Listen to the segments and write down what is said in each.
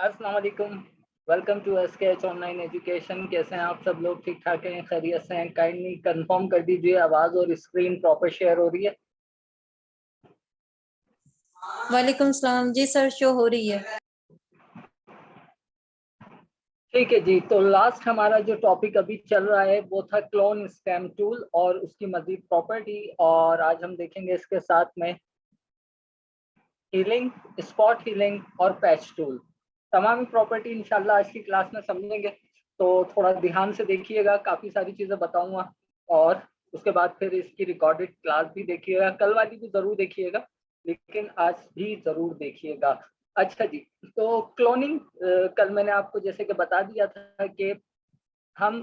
अस्सलाम वालेकुम। Welcome to SKH online education. कैसे हैं आप सब लोग? ठीक ठाक हैं? खैरियत से हैं? काइंडली कंफर्म कर दीजिए आवाज और स्क्रीन प्रॉपर शेयर हो रही है। वालेकुम सलाम जी सर, शो हो रही है। ठीक है जी। तो लास्ट हमारा जो टॉपिक अभी चल रहा है वो था क्लोन स्टेम टूल और उसकी मजीद प्रॉपर्टी, और आज हम देखेंगे इसके साथ में हीलिंग, स्पॉट हीलिंग और पैच टूल। तमाम प्रॉपर्टी इंशाल्लाह आज की क्लास में समझेंगे, तो थोड़ा ध्यान से देखिएगा। काफ़ी सारी चीज़ें बताऊंगा और उसके बाद फिर इसकी रिकॉर्डेड क्लास भी देखिएगा। कल वाली भी ज़रूर देखिएगा, लेकिन आज भी ज़रूर देखिएगा। अच्छा जी, तो क्लोनिंग कल मैंने आपको जैसे कि बता दिया था कि हम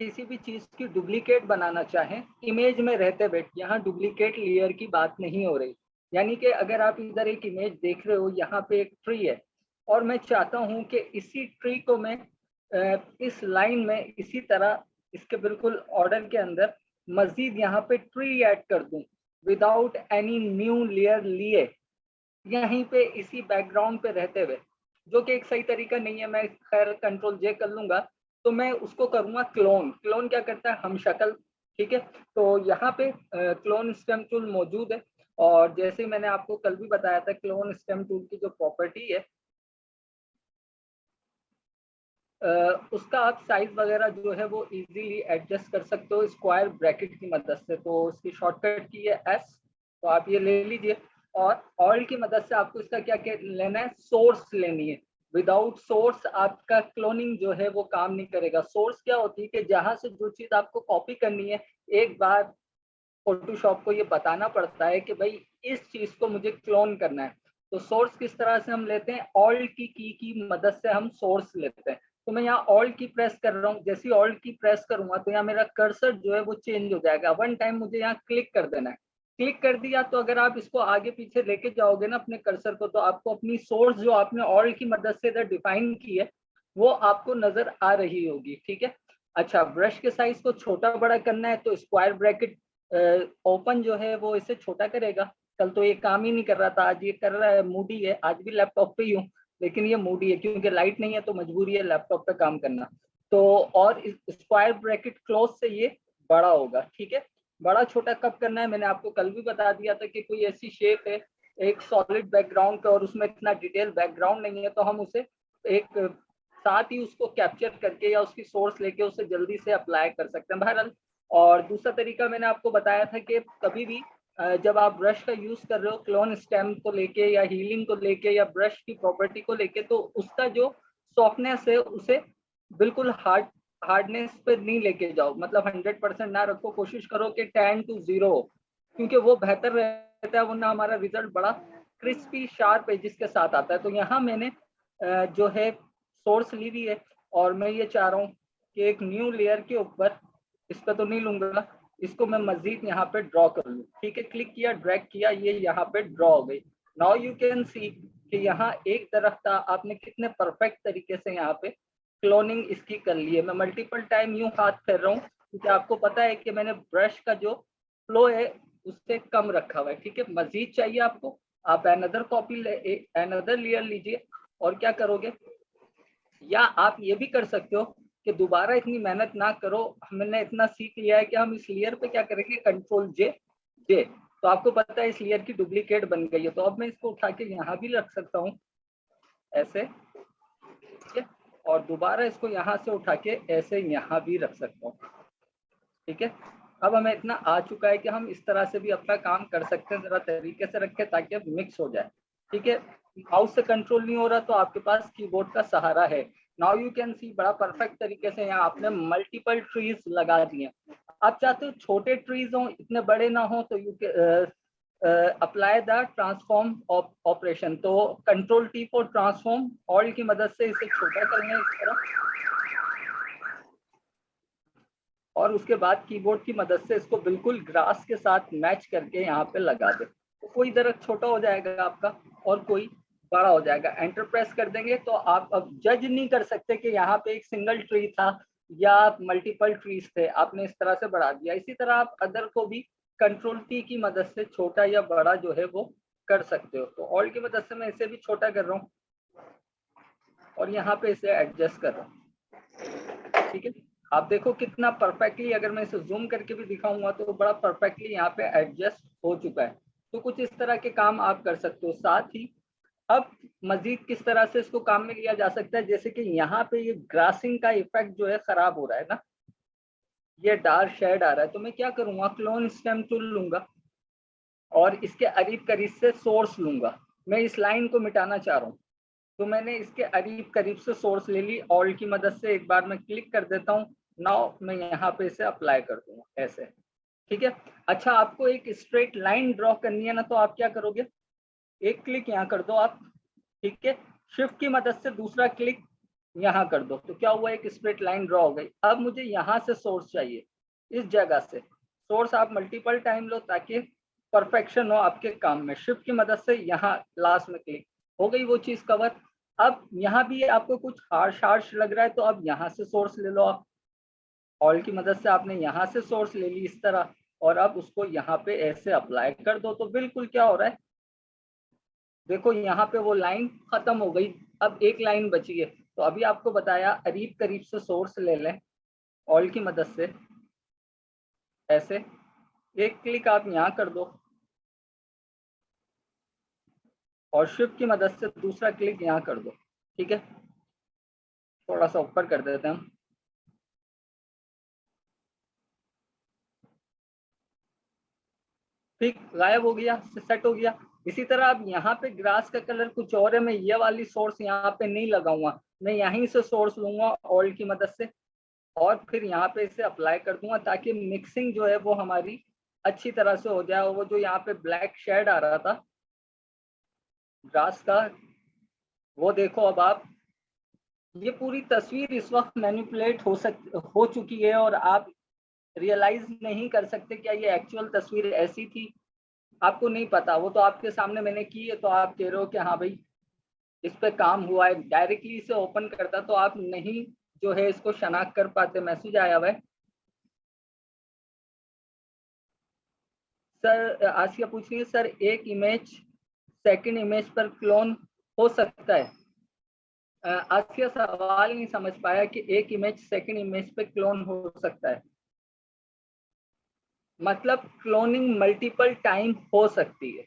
किसी भी चीज़ की डुप्लीकेट बनाना चाहें इमेज में रहते बैठ, यहाँ डुप्लीकेट लेयर की बात नहीं हो रही। यानी कि अगर आप इधर एक इमेज देख रहे हो, यहाँ पे एक ट्री है और मैं चाहता हूँ कि इसी ट्री को मैं इस लाइन में इसी तरह इसके बिल्कुल ऑर्डर के अंदर मजीद यहाँ पे ट्री ऐड कर दूँ विदाउट एनी न्यू लेयर लिए, यहीं पे इसी बैकग्राउंड पे रहते हुए, जो कि एक सही तरीका नहीं है। मैं खैर कंट्रोल जे कर लूंगा, तो मैं उसको करूंगा क्लोन। क्लोन क्या करता है? हम शक्ल। ठीक है, तो यहाँ पे क्लोन स्टेम टूल मौजूद है, और जैसे मैंने आपको कल भी बताया था, क्लोन स्टेम टूल की जो प्रॉपर्टी है उसका आप साइज वगैरह जो है वो इजीली एडजस्ट कर सकते हो स्क्वायर ब्रैकेट की मदद से। तो उसकी शॉर्टकट की है एस, तो आप ये ले लीजिए। और ऑयल की मदद से आपको इसका क्या क्या लेना है? सोर्स लेनी है। विदाउट सोर्स आपका क्लोनिंग जो है वो काम नहीं करेगा। सोर्स क्या होती है कि जहां से जो चीज आपको कॉपी करनी है, एक बार फोटोशॉप को ये बताना पड़ता है कि भाई इस चीज को मुझे क्लोन करना है। तो सोर्स किस तरह से हम लेते हैं? ऑल्ट की मदद से हम सोर्स लेते हैं। तो मैं यहाँ ऑल्ट की प्रेस कर रहा हूँ। जैसे ही ऑल्ट की प्रेस करूंगा तो यहाँ मेरा कर्सर जो है वो चेंज हो जाएगा। वन टाइम मुझे यहाँ क्लिक कर देना है। क्लिक कर दिया तो अगर आप इसको आगे पीछे लेके जाओगे ना अपने कर्सर को, तो आपको अपनी सोर्स जो आपने ऑल्ट की मदद से इधर डिफाइन की है वो आपको नजर आ रही होगी। ठीक है। अच्छा, ब्रश के साइज को छोटा बड़ा करना है तो स्क्वायर ब्रैकेट ओपन जो है वो इसे छोटा करेगा। कल तो ये काम ही नहीं कर रहा था, आज ये कर रहा है। मूडी है, आज भी लैपटॉप पे ही हूँ, लेकिन ये मूडी है क्योंकि लाइट नहीं है तो मजबूरी है लैपटॉप पे काम करना। तो और स्क्वायर ब्रैकेट क्लोज से ये बड़ा होगा। ठीक है। बड़ा छोटा कब करना है मैंने आपको कल भी बता दिया था कि कोई ऐसी शेप है एक सॉलिड बैकग्राउंड पे और उसमें इतना डिटेल बैकग्राउंड नहीं है, तो हम उसे एक साथ ही उसको कैप्चर करके या उसकी सोर्स लेके उसे जल्दी से अप्लाई कर सकते हैं। बहरहाल, और दूसरा तरीका मैंने आपको बताया था कि कभी भी जब आप ब्रश का यूज कर रहे हो क्लोन स्टेम को लेके या हीलिंग को लेके या ब्रश की प्रॉपर्टी को लेके, तो उसका जो सॉफ्टनेस है उसे बिल्कुल हार्डनेस पे नहीं लेके जाओ। मतलब 100% ना रखो, कोशिश करो कि 10 to 0 हो, क्योंकि वो बेहतर रहता है, वरना हमारा रिजल्ट बड़ा क्रिस्पी शार्प एजिस के साथ आता है। तो यहाँ मैंने जो है सोर्स ली हुई है और मैं ये चाह रहा हूँ कि एक न्यू लेयर के ऊपर, इस पर तो नहीं लूंगा, इसको मैं मजीद यहाँ पे ड्रॉ कर लूँ। ठीक है, क्लिक किया, ड्रैग किया, ये यहाँ पे ड्रॉ हो गई। नाउ यू कैन सी कि यहाँ एक तरफ था, आपने कितने परफेक्ट तरीके से यहाँ पे क्लोनिंग इसकी कर ली है। मैं मल्टीपल टाइम यूं हाथ कर रहा हूँ क्योंकि आपको पता है कि मैंने ब्रश का जो फ्लो है उससे कम रखा हुआ है। ठीक है, मजीद चाहिए आपको, आप अनदर कॉपी अनदर लेयर लीजिए और क्या करोगे, या आप ये भी कर सकते हो कि दोबारा इतनी मेहनत ना करो। हमने इतना सीख लिया है कि हम इस लेयर पे क्या करेंगे, कंट्रोल जे जे। तो आपको पता है इस लेयर की डुप्लीकेट बन गई है, तो अब मैं इसको उठा के यहाँ भी रख सकता हूँ ऐसे। ठीक है, और दोबारा इसको यहाँ से उठा के ऐसे यहाँ भी रख सकता हूँ। ठीक है, अब हमें इतना आ चुका है कि हम इस तरह से भी अपना काम कर सकते हैं। जरा तरीके से रखें ताकि अब मिक्स हो जाए। ठीक है, माउस से कंट्रोल नहीं हो रहा तो आपके पास कीबोर्ड का सहारा है। नाउ यू कैन सी बड़ा परफेक्ट तरीके से यहाँ आपने मल्टीपल ट्रीज लगा दिए। आप चाहते हो छोटे ट्रीज हो, इतने बड़े ना हो, तो you apply the transform operation. तो control T for transform, all की मदद से इसे छोटा करेंगे इस तरह, और उसके बाद कीबोर्ड की मदद से इसको बिल्कुल ग्रास के साथ मैच करके यहाँ पे लगा दे। तो कोई दरख्त छोटा हो जाएगा आपका और कोई बड़ा हो जाएगा। एंटर प्रेस कर देंगे तो आप अब जज नहीं कर सकते कि यहाँ पे एक सिंगल ट्री था या मल्टीपल ट्रीज थे, आपने इस तरह से बढ़ा दिया। इसी तरह आप अदर को भी कंट्रोल टी की मदद से छोटा या बड़ा जो है वो कर सकते हो। तो ऑल की मदद से मैं इसे भी छोटा कर रहा हूँ। और यहाँ पे इसे एडजस्ट कर रहा हूँ। ठीक है, आप देखो कितना परफेक्टली, अगर मैं इसे जूम करके भी दिखाऊंगा तो बड़ा परफेक्टली यहाँ पे एडजस्ट हो चुका है। तो कुछ इस तरह के काम आप कर सकते हो। साथ ही अब मजीद किस तरह से इसको काम में लिया जा सकता है, जैसे कि यहाँ पे ये ग्रासिंग का इफेक्ट जो है खराब हो रहा है ना, ये डार्क शेड आ रहा है, तो मैं क्या करूंगा, क्लोन स्टेम टूल लूंगा और इसके करीब करीब से सोर्स लूंगा। मैं इस लाइन को मिटाना चाह रहा हूँ, तो मैंने इसके करीब करीब से सोर्स ले ली, ऑल्ट की मदद से एक बार मैं क्लिक कर देता हूँ। नाउ मैं यहाँ पे इसे अप्लाई कर दूंगा ऐसे। ठीक है, अच्छा आपको एक स्ट्रेट लाइन ड्रॉ करनी है ना, तो आप क्या करोगे, एक क्लिक यहाँ कर दो आप। ठीक है, शिफ्ट की मदद से दूसरा क्लिक यहाँ कर दो, तो क्या हुआ, एक स्ट्रेट लाइन ड्रॉ हो गई। अब मुझे यहाँ से सोर्स चाहिए, इस जगह से सोर्स आप मल्टीपल टाइम लो ताकि परफेक्शन हो आपके काम में। शिफ्ट की मदद से यहाँ लास्ट में क्लिक, हो गई वो चीज कवर। अब यहाँ भी आपको कुछ हार्श लग रहा है, तो अब यहाँ से सोर्स ले लो आप, ऑल की मदद से आपने यहाँ से सोर्स ले ली इस तरह, और अब उसको यहाँ पे ऐसे अप्लाई कर दो, तो बिल्कुल क्या हो रहा है, देखो यहाँ पे वो लाइन खत्म हो गई, अब एक लाइन बची है। तो अभी आपको बताया करीब करीब से सोर्स ले लें, ऑल की मदद से ऐसे, एक क्लिक आप यहाँ कर दो और शिफ्ट की मदद से दूसरा क्लिक यहाँ कर दो। ठीक है, थोड़ा सा ऊपर कर देते हैं हम। ठीक, गायब हो गया, सेट हो गया। इसी तरह अब यहाँ पे ग्रास का कलर कुछ और है, मैं ये वाली सोर्स यहाँ पे नहीं लगाऊंगा, मैं यहीं से सोर्स लूंगा ऑल्ट की मदद से और फिर यहाँ पे इसे अप्लाई कर दूंगा, ताकि मिक्सिंग जो है वो हमारी अच्छी तरह से हो जाए। वो जो यहाँ पे ब्लैक शेड आ रहा था ग्रास का, वो देखो अब आप, ये पूरी तस्वीर इस वक्त मैनिपुलेट हो चुकी है और आप रियलाइज नहीं कर सकते क्या ये एक्चुअल तस्वीर ऐसी थी, आपको नहीं पता। वो तो आपके सामने मैंने की है, तो आप कह रहे हो कि हाँ भाई इस पे काम हुआ है। डायरेक्टली इसे ओपन करता तो आप नहीं जो है इसको शनाख्त कर पाते। मैसेज आया हुआ है सर, आसिया पूछ रही है सर, एक इमेज सेकंड इमेज पर क्लोन हो सकता है। आसिया सवाल नहीं समझ पाया कि एक इमेज सेकंड इमेज पे क्लोन हो सकता है, मतलब क्लोनिंग मल्टीपल टाइम हो सकती है।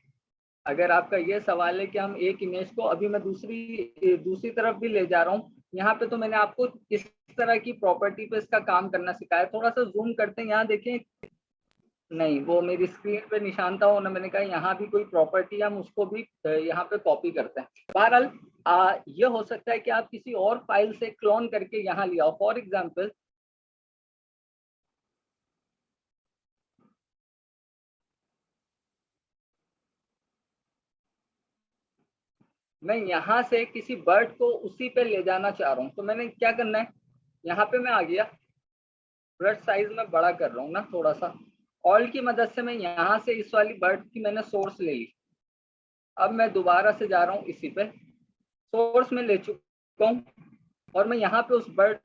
अगर आपका ये सवाल है कि हम एक इमेज को, अभी मैं दूसरी तरफ भी ले जा रहा हूँ, यहाँ पे तो मैंने आपको इस तरह की प्रॉपर्टी पे इसका काम करना सिखाया। थोड़ा सा जूम करते हैं, यहाँ देखें, नहीं वो मेरी स्क्रीन पे निशान था और मैंने कहा यहाँ भी कोई प्रॉपर्टी, हम उसको भी यहाँ पे कॉपी करते हैं। बहरहाल ये हो सकता है कि आप किसी और फाइल से क्लोन करके यहाँ ले आओ। फॉर एग्जाम्पल मैं यहाँ से किसी बर्ड को उसी पे ले जाना चाह रहा हूँ, तो मैंने क्या करना है, यहाँ पे मैं आ गया, ब्रश साइज में बड़ा कर रहा हूँ ना थोड़ा सा, ऑल की मदद से मैं यहाँ से इस वाली बर्ड की मैंने सोर्स ले ली। अब मैं दोबारा से जा रहा हूँ इसी पे, सोर्स में ले चुका हूँ और मैं यहाँ पे उस बर्ड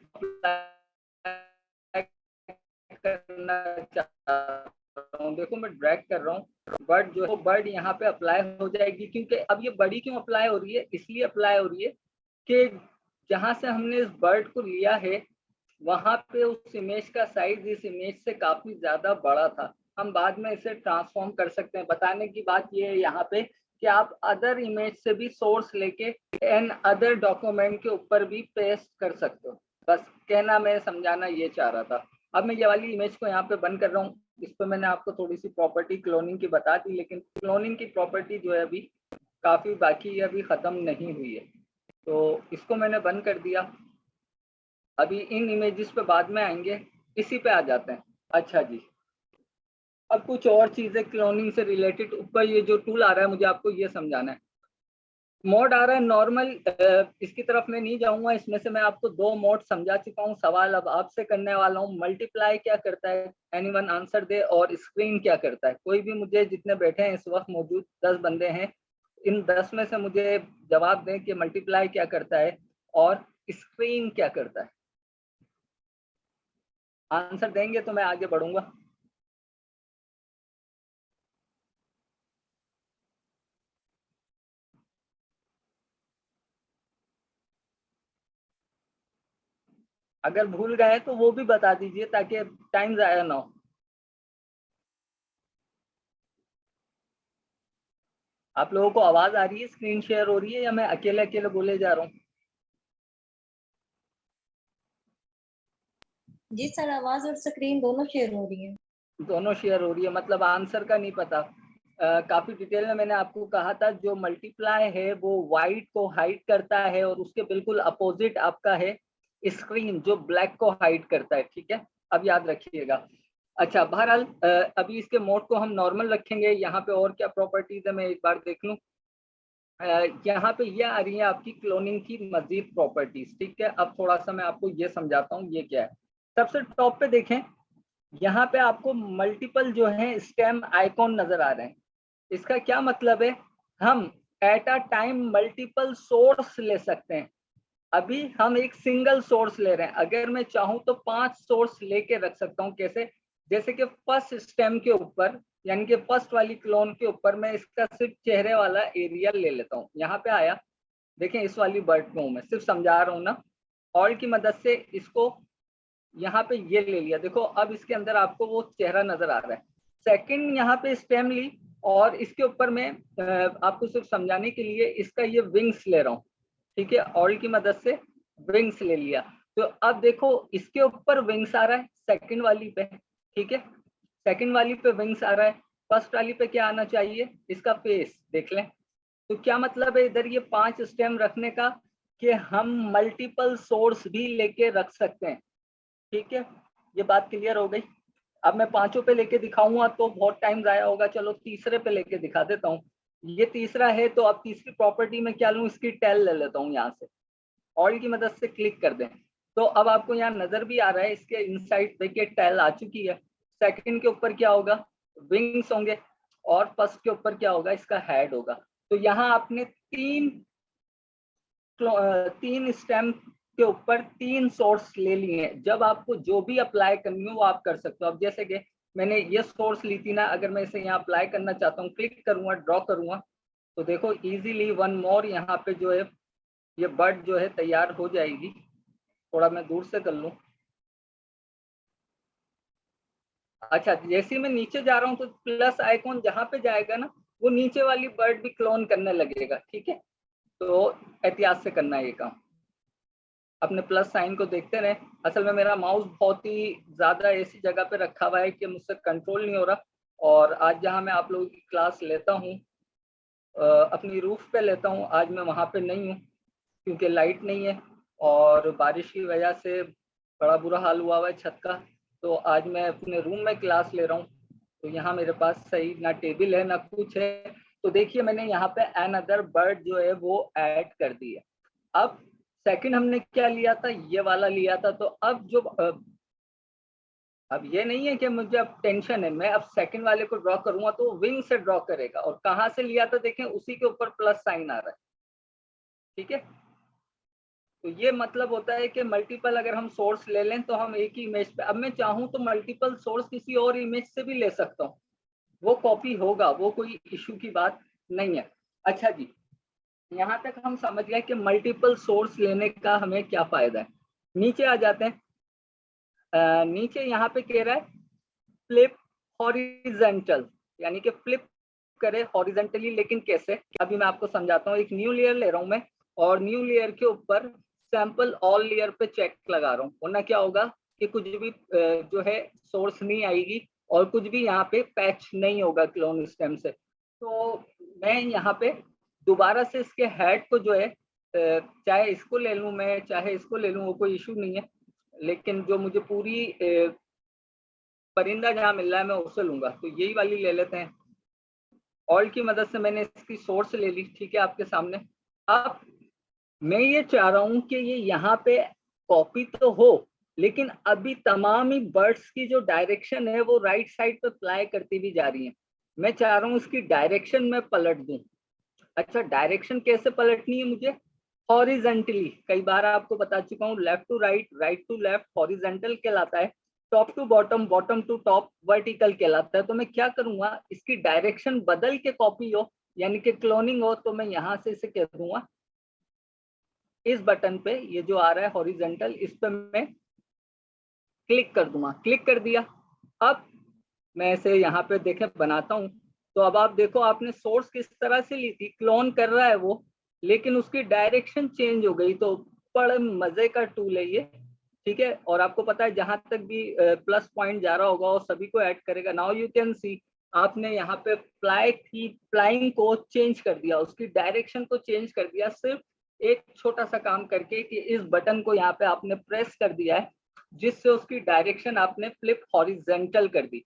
करना चाहता हूँ। देखो मैं ड्रैग कर रहा हूँ, बर्ड जो है वो बर्ड यहाँ पे अप्लाई हो जाएगी। क्योंकि अब ये बड़ी क्यों अप्लाई हो रही है, इसलिए अप्लाई हो रही है कि जहाँ से हमने इस बर्ड को लिया है वहां पे उस इमेज का साइज इस इमेज से काफी ज्यादा बड़ा था। हम बाद में इसे ट्रांसफॉर्म कर सकते हैं। बताने की बात ये है यहाँ पे कि आप अदर इमेज से भी सोर्स लेके एन अदर डॉक्यूमेंट के ऊपर भी पेस्ट कर सकते हो। बस कहना, मैं समझाना ये चाह रहा था। अब मैं ये वाली इमेज को यहाँ पे बंद कर रहा हूँ। इस पर मैंने आपको थोड़ी सी प्रॉपर्टी क्लोनिंग की बता दी, लेकिन क्लोनिंग की प्रॉपर्टी जो है अभी काफी बाकी है, अभी खत्म नहीं हुई है। तो इसको मैंने बंद कर दिया। अभी इन इमेजेस पे बाद में आएंगे, इसी पे आ जाते हैं। अच्छा जी, अब कुछ और चीजें क्लोनिंग से रिलेटेड, ऊपर ये जो टूल आ रहा है मुझे आपको ये समझाना है। मोड आ रहा है नॉर्मल, इसकी तरफ मैं नहीं जाऊंगा, इसमें से मैं आपको दो मोड समझा चुका हूँ। सवाल अब आपसे करने वाला हूँ, मल्टीप्लाई क्या करता है, एनीवन आंसर दे, और स्क्रीन क्या करता है। कोई भी मुझे, जितने बैठे हैं इस वक्त मौजूद 10 बंदे हैं, इन 10 में से मुझे जवाब दें कि मल्टीप्लाई क्या करता है और स्क्रीन क्या करता है। आंसर देंगे तो मैं आगे बढ़ूंगा। अगर भूल गए तो वो भी बता दीजिए ताकि टाइम ज़ाया ना हो। आप लोगों को आवाज आ रही है, स्क्रीन शेयर हो रही है, या मैं अकेले अकेले बोले जा रहा हूँ? जी सर, आवाज और स्क्रीन दोनों शेयर हो रही है। दोनों शेयर हो रही है, मतलब आंसर का नहीं पता। काफी डिटेल में मैंने आपको कहा था, जो मल्टीप्लाई है वो वाइट को हाइड करता है और उसके बिल्कुल अपोजिट आपका है स्क्रीन जो ब्लैक को हाइड करता है। ठीक है, अब याद रखिएगा। अच्छा, बहरहाल अभी इसके मोड को हम नॉर्मल रखेंगे। यहाँ पे और क्या प्रॉपर्टीज है मैं एक बार देख लूँ। यहाँ पे ये आ रही है आपकी क्लोनिंग की मजीद प्रॉपर्टीज। ठीक है, अब थोड़ा सा मैं आपको ये समझाता हूँ ये क्या है। सबसे टॉप पे देखें, यहाँ पे आपको मल्टीपल जो है स्टेम आइकॉन नजर आ रहे हैं। इसका क्या मतलब है, हम at a time multiple source ले सकते हैं। अभी हम एक सिंगल सोर्स ले रहे हैं, अगर मैं चाहूं तो 5 सोर्स लेके रख सकता हूं। कैसे? जैसे कि फर्स्ट स्टेम के ऊपर, यानी कि फर्स्ट वाली क्लोन के ऊपर मैं इसका सिर्फ चेहरे वाला एरिया ले लेता हूं। यहाँ पे आया, देखें इस वाली बर्ड को मैं सिर्फ समझा रहा हूँ ना, ऑल की मदद से इसको यहाँ पे ये ले लिया। देखो अब इसके अंदर आपको वो चेहरा नजर आ रहा है। सेकंड यहाँ पे स्टेम ली और इसके ऊपर मैं आपको सिर्फ समझाने के लिए इसका ये विंग्स ले रहा हूँ। ठीक है, ऑल की मदद से विंग्स ले लिया। तो अब देखो इसके ऊपर विंग्स आ रहा है सेकंड वाली पे। ठीक है, सेकंड वाली पे विंग्स आ रहा है, फर्स्ट वाली पे क्या आना चाहिए, इसका फेस देख लें। तो क्या मतलब है इधर ये 5 स्टेम रखने का, कि हम मल्टीपल सोर्स भी लेके रख सकते हैं। ठीक है, ये बात क्लियर हो गई। अब मैं पांचों पे लेके दिखाऊंगा तो बहुत टाइम जाया होगा, चलो तीसरे पे लेके दिखा देता हूँ। ये तीसरा है, तो अब तीसरी प्रॉपर्टी में क्या लूँ, इसकी टेल ले लेता हूँ यहाँ से, ऑल की मदद से क्लिक कर दें। तो अब आपको यहाँ नजर भी आ रहा है, इसके इनसाइड देखिए टेल आ चुकी है। सेकंड के ऊपर क्या होगा, विंग्स होंगे, और फर्स्ट के ऊपर क्या होगा, इसका हेड होगा। तो यहाँ आपने तीन स्टेम के ऊपर 3 सोर्स ले लिए हैं। जब आपको जो भी अप्लाई करनी हो वो आप कर सकते हो। अब जैसे कि मैंने ये सोर्स ली थी ना, अगर मैं इसे यहाँ अप्लाई करना चाहता हूँ, क्लिक करूंगा, ड्रॉ करूंगा, तो देखो इजीली वन मोर यहाँ पे जो है ये बर्ड जो है तैयार हो जाएगी। थोड़ा मैं दूर से कर लूँ। अच्छा, जैसे ही मैं नीचे जा रहा हूँ तो प्लस आइकॉन जहाँ पे जाएगा ना, वो नीचे वाली बर्ड भी क्लोन करने लगेगा। ठीक है, तो एहतियात से करना है ये काम। अपने प्लस साइन को देखते रहे। असल में मेरा माउस बहुत ही ज्यादा ऐसी जगह पे रखा हुआ है कि मुझसे कंट्रोल नहीं हो रहा। और आज जहाँ मैं आप लोगों की क्लास लेता हूँ, अपनी रूफ पे लेता हूँ, आज मैं वहाँ पे नहीं हूँ क्योंकि लाइट नहीं है और बारिश की वजह से बड़ा बुरा हाल हुआ है छत का। तो आज मैं अपने रूम में क्लास ले रहा हूँ, तो यहाँ मेरे पास सही ना टेबल है ना कुछ है। तो देखिए मैंने यहाँ पे अनदर बर्ड जो है वो ऐड कर दी है। अब सेकंड हमने क्या लिया था, ये वाला लिया था। तो अब जो अब ये नहीं है कि मुझे अब टेंशन है, मैं अब सेकंड वाले को ड्रॉ करूंगा तो विंग से ड्रॉ करेगा। और कहाँ से लिया था देखें, उसी के ऊपर प्लस साइन आ रहा है। ठीक है, तो ये मतलब होता है कि मल्टीपल अगर हम सोर्स ले लें तो हम एक ही इमेज पे, अब मैं चाहूँ तो मल्टीपल सोर्स किसी और इमेज से भी ले सकता हूँ, वो कॉपी होगा, वो कोई इशू की बात नहीं है। अच्छा जी, यहाँ तक हम समझ गए कि मल्टीपल सोर्स लेने का हमें क्या फायदा है। नीचे आ जाते हैं। नीचे यहाँ पे कह रहा है फ्लिप हॉरिजेंटल, यानी कि फ्लिप करे हॉरिजेंटली। लेकिन कैसे, अभी मैं आपको समझाता हूँ। एक न्यू लेयर ले रहा हूँ मैं, और न्यू लेयर के ऊपर सैंपल ऑल लेयर पे चेक लगा रहा हूँ, वरना क्या होगा कि कुछ भी जो है सोर्स नहीं आएगी और कुछ भी यहाँ पे पैच नहीं होगा क्लोन स्टेम से। तो मैं यहाँ पे दोबारा से इसके हेड को जो है, चाहे इसको ले लूँ मैं, चाहे इसको ले लूँ, वो कोई इशू नहीं है। लेकिन जो मुझे पूरी परिंदा जहाँ मिल रहा है मैं उसे लूंगा, तो यही वाली ले लेते हैं। ऑल की मदद से मैंने इसकी सोर्स ले ली। ठीक है, आपके सामने। अब मैं ये चाह रहा हूं कि ये यहाँ पे कॉपी तो हो, लेकिन अभी तमाम ही बर्ड्स की जो डायरेक्शन है वो राइट साइड पे फ्लाई करती भी जा रही है। मैं चाह रहा हूँ इसकी डायरेक्शन में पलट दूं। अच्छा, डायरेक्शन कैसे पलटनी है मुझे, हॉरिजेंटली। कई बार आपको बता चुका हूँ, left to right, right to left horizontal कहलाता है, top to bottom, bottom to top vertical कहलाता है। तो मैं क्या करूंगा, इसकी डायरेक्शन बदल के कॉपी हो, यानी कि क्लोनिंग हो, तो मैं यहाँ से इसे कह दूंगा, इस बटन पे ये जो आ रहा है हॉरिजेंटल, इस पे मैं क्लिक कर दूंगा, क्लिक कर दिया। अब मैं इसे यहाँ पे देखें बनाता हूँ, तो अब आप देखो आपने सोर्स किस तरह से ली थी, क्लोन कर रहा है वो, लेकिन उसकी डायरेक्शन चेंज हो गई। तो बड़े मजे का टूल है ये, ठीक है। और आपको पता है जहां तक भी प्लस पॉइंट जा रहा होगा वो सभी को ऐड करेगा। नाउ यू कैन सी आपने यहाँ पे फ्लाइंग को चेंज कर दिया, उसकी डायरेक्शन को चेंज कर दिया, सिर्फ एक छोटा सा काम करके कि इस बटन को यहाँ पे आपने प्रेस कर दिया है, जिससे उसकी डायरेक्शन आपने फ्लिप हॉरिजेंटल कर दी।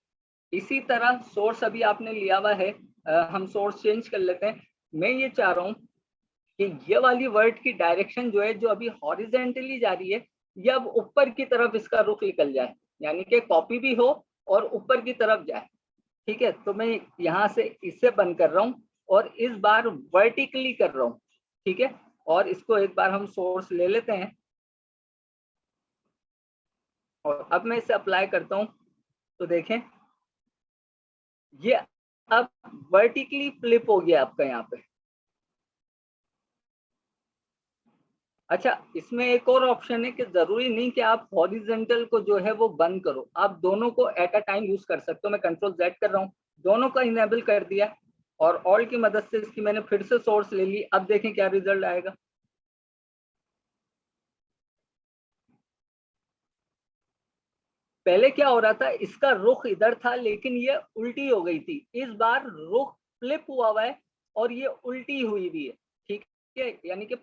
इसी तरह सोर्स अभी आपने लिया हुआ है, हम सोर्स चेंज कर लेते हैं। मैं ये चाह रहा हूँ कि ये वाली वर्ड की डायरेक्शन जो है, जो अभी हॉरिजेंटली जा रही है, ये अब ऊपर की तरफ इसका रुख निकल जाए, यानी कि कॉपी भी हो और ऊपर की तरफ जाए, ठीक है। तो मैं यहाँ से इसे बंद कर रहा हूँ और इस बार वर्टिकली कर रहा हूँ, ठीक है। और इसको एक बार हम सोर्स ले लेते हैं और अब मैं इसे अप्लाई करता हूँ, तो देखें ये अब वर्टिकली फ्लिप हो गया आपका यहाँ पे। अच्छा, इसमें एक और ऑप्शन है कि जरूरी नहीं कि आप हॉरिजेंटल को जो है वो बंद करो, आप दोनों को एट अ टाइम यूज कर सकते हो। मैं कंट्रोल जेड कर रहा हूँ, दोनों का इनेबल कर दिया और ऑल की मदद से इसकी मैंने फिर से सोर्स ले ली। अब देखें क्या रिजल्ट आएगा। पहले क्या हो रहा था, इसका रुख इधर था लेकिन ये उल्टी हो गई थी, इस बार रुख फ्लिप हुआ है और ये उल्टी हुई भी है, ठीक है। यानी कि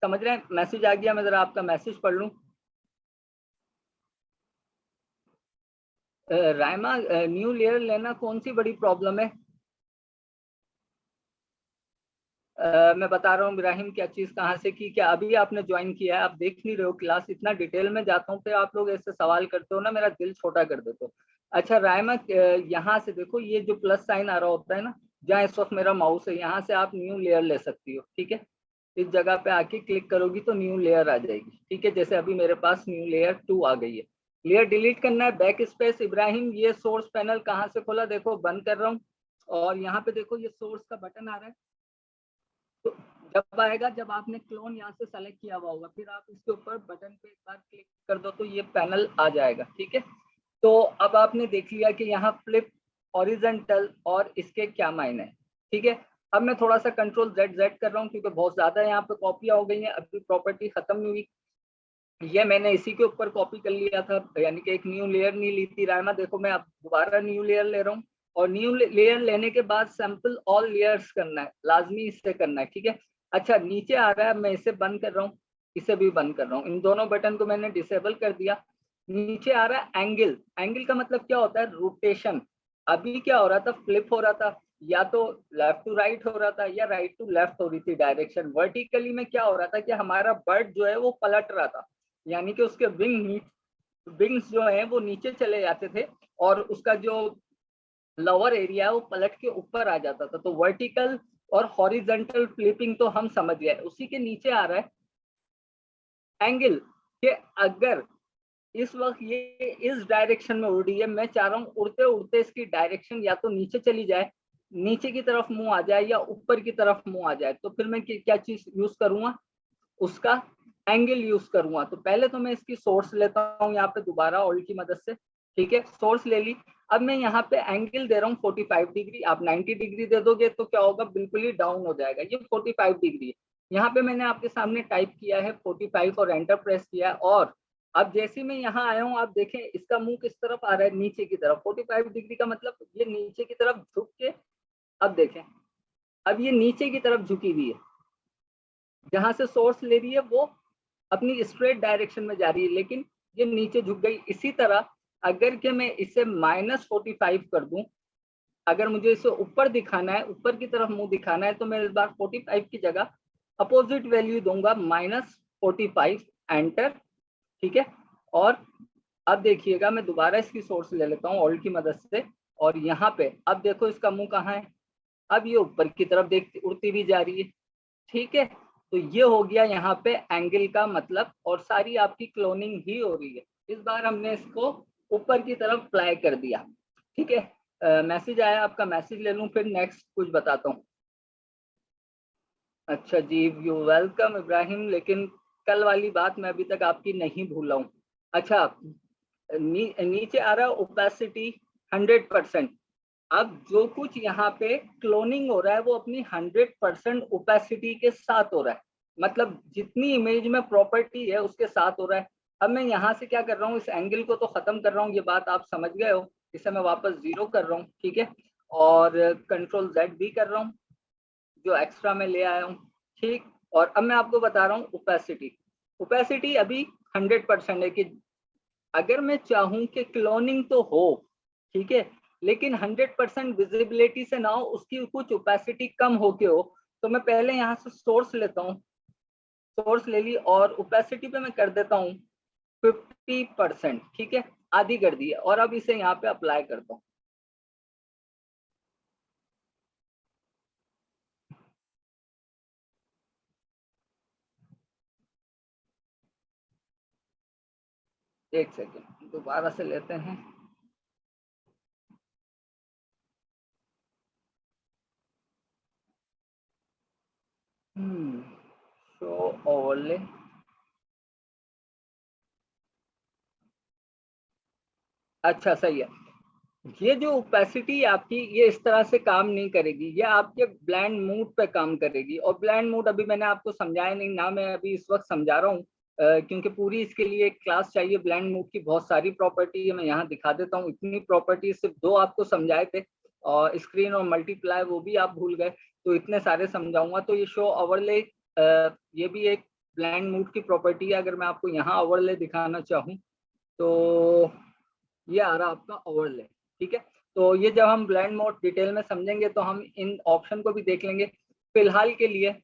समझ रहे हैं, मैसेज आ गया, मैं जरा आपका मैसेज पढ़ लूं। रायमा, न्यू लेयर लेना कौन सी बड़ी प्रॉब्लम है? मैं बता रहा हूँ इब्राहिम, क्या चीज कहाँ से की, क्या अभी आपने ज्वाइन किया है, आप देख नहीं रहे हो क्लास, इतना डिटेल में जाता हूँ फिर आप लोग ऐसे सवाल करते हो ना, मेरा दिल छोटा कर देते हो। अच्छा रायमा, यहाँ से देखो ये जो प्लस साइन आ रहा होता है ना, जहाँ इस वक्त मेरा माउस है, यहाँ से आप न्यू लेयर ले सकती हो, ठीक है। इस जगह पे आके क्लिक करोगी तो न्यू लेयर आ जाएगी, ठीक है। जैसे अभी मेरे पास न्यू लेयर 2 आ गई है। लेयर डिलीट करना है, बैक स्पेस। इब्राहिम ये सोर्स पैनल कहाँ से खोला, देखो बंद कर रहा हूँ और यहाँ पे देखो ये सोर्स का बटन आ रहा है। तो जब आएगा, जब आपने क्लोन यहाँ से सेलेक्ट किया हुआ होगा, फिर आप इसके ऊपर बटन पे एक बार क्लिक कर दो तो ये पैनल आ जाएगा, ठीक है। तो अब आपने देख लिया कि यहाँ फ्लिप हॉरिजॉन्टल और इसके क्या मायने हैं, ठीक है। अब मैं थोड़ा सा कंट्रोल जेड जेड कर रहा हूँ क्योंकि बहुत ज्यादा यहाँ पे कॉपियां हो गई हैं, अभी प्रॉपर्टी खत्म नहीं हुई। ये मैंने इसी के ऊपर कॉपी कर लिया था, यानी कि एक न्यू लेयर नहीं ली थी रायमा। देखो मैं अब दोबारा न्यू लेयर ले रहा हूँ और न्यू लेयर लेने के बाद सैंपल ऑल लेयर्स करना है, लाजमी इससे करना है, ठीक है। अच्छा नीचे आ रहा है, मैं इसे बंद कर रहा हूँ, इसे भी बंद कर रहा हूँ, इन दोनों बटन को मैंने डिसेबल कर दिया। नीचे आ रहा है एंगल। एंगल का मतलब क्या होता है, रोटेशन। अभी क्या हो रहा था, फ्लिप हो रहा था, या तो लेफ्ट टू राइट हो रहा था या राइट टू लेफ्ट हो रही थी डायरेक्शन। वर्टिकली में क्या हो रहा था कि हमारा बर्ड जो है वो पलट रहा था, यानी कि उसके विंग्स जो है वो नीचे चले जाते थे और उसका जो लोअर एरिया है वो पलट के ऊपर आ जाता था। तो वर्टिकल और हॉरिजॉन्टल फ्लिपिंग तो हम समझ गए। उसी के नीचे आ रहा है एंगल, कि अगर इस वक्त ये इस डायरेक्शन में उड़ रही है, मैं चाह रहा हूँ उड़ते उड़ते इसकी डायरेक्शन या तो नीचे चली जाए, नीचे की तरफ मुंह आ जाए, या ऊपर की तरफ मुंह आ जाए, तो फिर मैं क्या चीज यूज करूंगा, उसका एंगल यूज करूंगा। तो पहले तो मैं इसकी सोर्स लेता हूँ यहाँ पे दोबारा ऑल्ट की मदद से, ठीक है। सोर्स ले ली, अब मैं यहाँ पे एंगल दे रहा हूँ 45 डिग्री। आप 90 डिग्री दे दोगे तो क्या होगा, बिल्कुल ही डाउन हो जाएगा। ये 45 डिग्री है। यहाँ पे मैंने आपके सामने टाइप किया है 45 और एंटर प्रेस किया है। और अब जैसे मैं यहाँ आया हूँ, आप देखें इसका मुंह किस तरफ आ रहा है, नीचे की तरफ। 45 डिग्री का मतलब ये नीचे की तरफ झुक के, अब देखें अब ये नीचे की तरफ झुकी हुई है, जहां से सोर्स ले रही है वो अपनी स्ट्रेट डायरेक्शन में जा रही है, लेकिन ये नीचे झुक गई। इसी तरह अगर के मैं इसे -45 कर दूं, अगर मुझे इसे ऊपर दिखाना है, ऊपर की तरफ मुंह दिखाना है, तो मैं इस बार 45 की जगह अपोजिट वैल्यू दूंगा -45, एंटर, ठीक है। और अब देखिएगा, मैं दोबारा इसकी सोर्स ले लेता हूँ ऑल्ट की मदद से, और यहाँ पे अब देखो इसका मुंह कहाँ है, अब ये ऊपर की तरफ देखती उड़ती भी जा रही है, ठीक है। तो ये हो गया यहाँ पे एंगल का मतलब, और सारी आपकी क्लोनिंग ही हो रही है। इस बार हमने इसको ऊपर की तरफ फ्लाई कर दिया, ठीक है। मैसेज आया, आपका मैसेज ले लूं फिर नेक्स्ट कुछ बताता हूँ। अच्छा जी, यू वेलकम इब्राहिम, लेकिन कल वाली बात मैं अभी तक आपकी नहीं भूला हूँ। अच्छा, नीचे आ रहा है ओपेसिटी 100%। अब जो कुछ यहाँ पे क्लोनिंग हो रहा है वो अपनी 100% ओपेसिटी के साथ हो रहा है, मतलब जितनी इमेज में प्रॉपर्टी है उसके साथ हो रहा है। अब मैं यहाँ से क्या कर रहा हूँ, इस एंगल को तो खत्म कर रहा हूँ, ये बात आप समझ गए हो। इसे मैं वापस 0 कर रहा हूँ, ठीक है, और कंट्रोल Z भी कर रहा हूँ जो एक्स्ट्रा में ले आया हूँ, ठीक। और अब मैं आपको बता रहा हूँ ओपेसिटी। ओपेसिटी अभी 100% है कि अगर मैं चाहूँ कि क्लोनिंग तो हो, ठीक है, लेकिन 100% विजिबिलिटी से ना हो, उसकी कुछ ओपेसिटी कम होके हो, तो मैं पहले यहाँ से सोर्स लेता हूँ, सोर्स ले ली और ओपेसिटी पे मैं कर देता हूँ 50%, ठीक है, आधी कर दी है। और अब इसे यहाँ पे अप्लाई करता हूँ। एक सेकेंड दोबारा से लेते हैं। शो ओवरले, अच्छा सही है। ये जो ओपेसिटी आपकी ये इस तरह से काम नहीं करेगी, ये आपके ब्लेंड मूड पे काम करेगी। और ब्लेंड मूड अभी मैंने आपको समझाया नहीं ना, मैं अभी इस वक्त समझा रहा हूँ, क्योंकि पूरी इसके लिए एक क्लास चाहिए। ब्लेंड मूड की बहुत सारी प्रॉपर्टी है, मैं यहाँ दिखा देता हूँ। इतनी प्रॉपर्टी सिर्फ 2 आपको समझाए थे, और स्क्रीन और मल्टीप्लाई वो भी आप भूल गए, तो इतने सारे समझाऊंगा। तो ये शो ओवरले ये भी एक ब्लेंड मूड की प्रॉपर्टी है। अगर मैं आपको यहाँ ओवरले दिखाना चाहूँ तो ये आ रहा आपका ओवरले, ठीक है। तो ये जब हम ब्लेंड मोड डिटेल में समझेंगे तो हम इन ऑप्शन को भी देख लेंगे। फिलहाल के लिए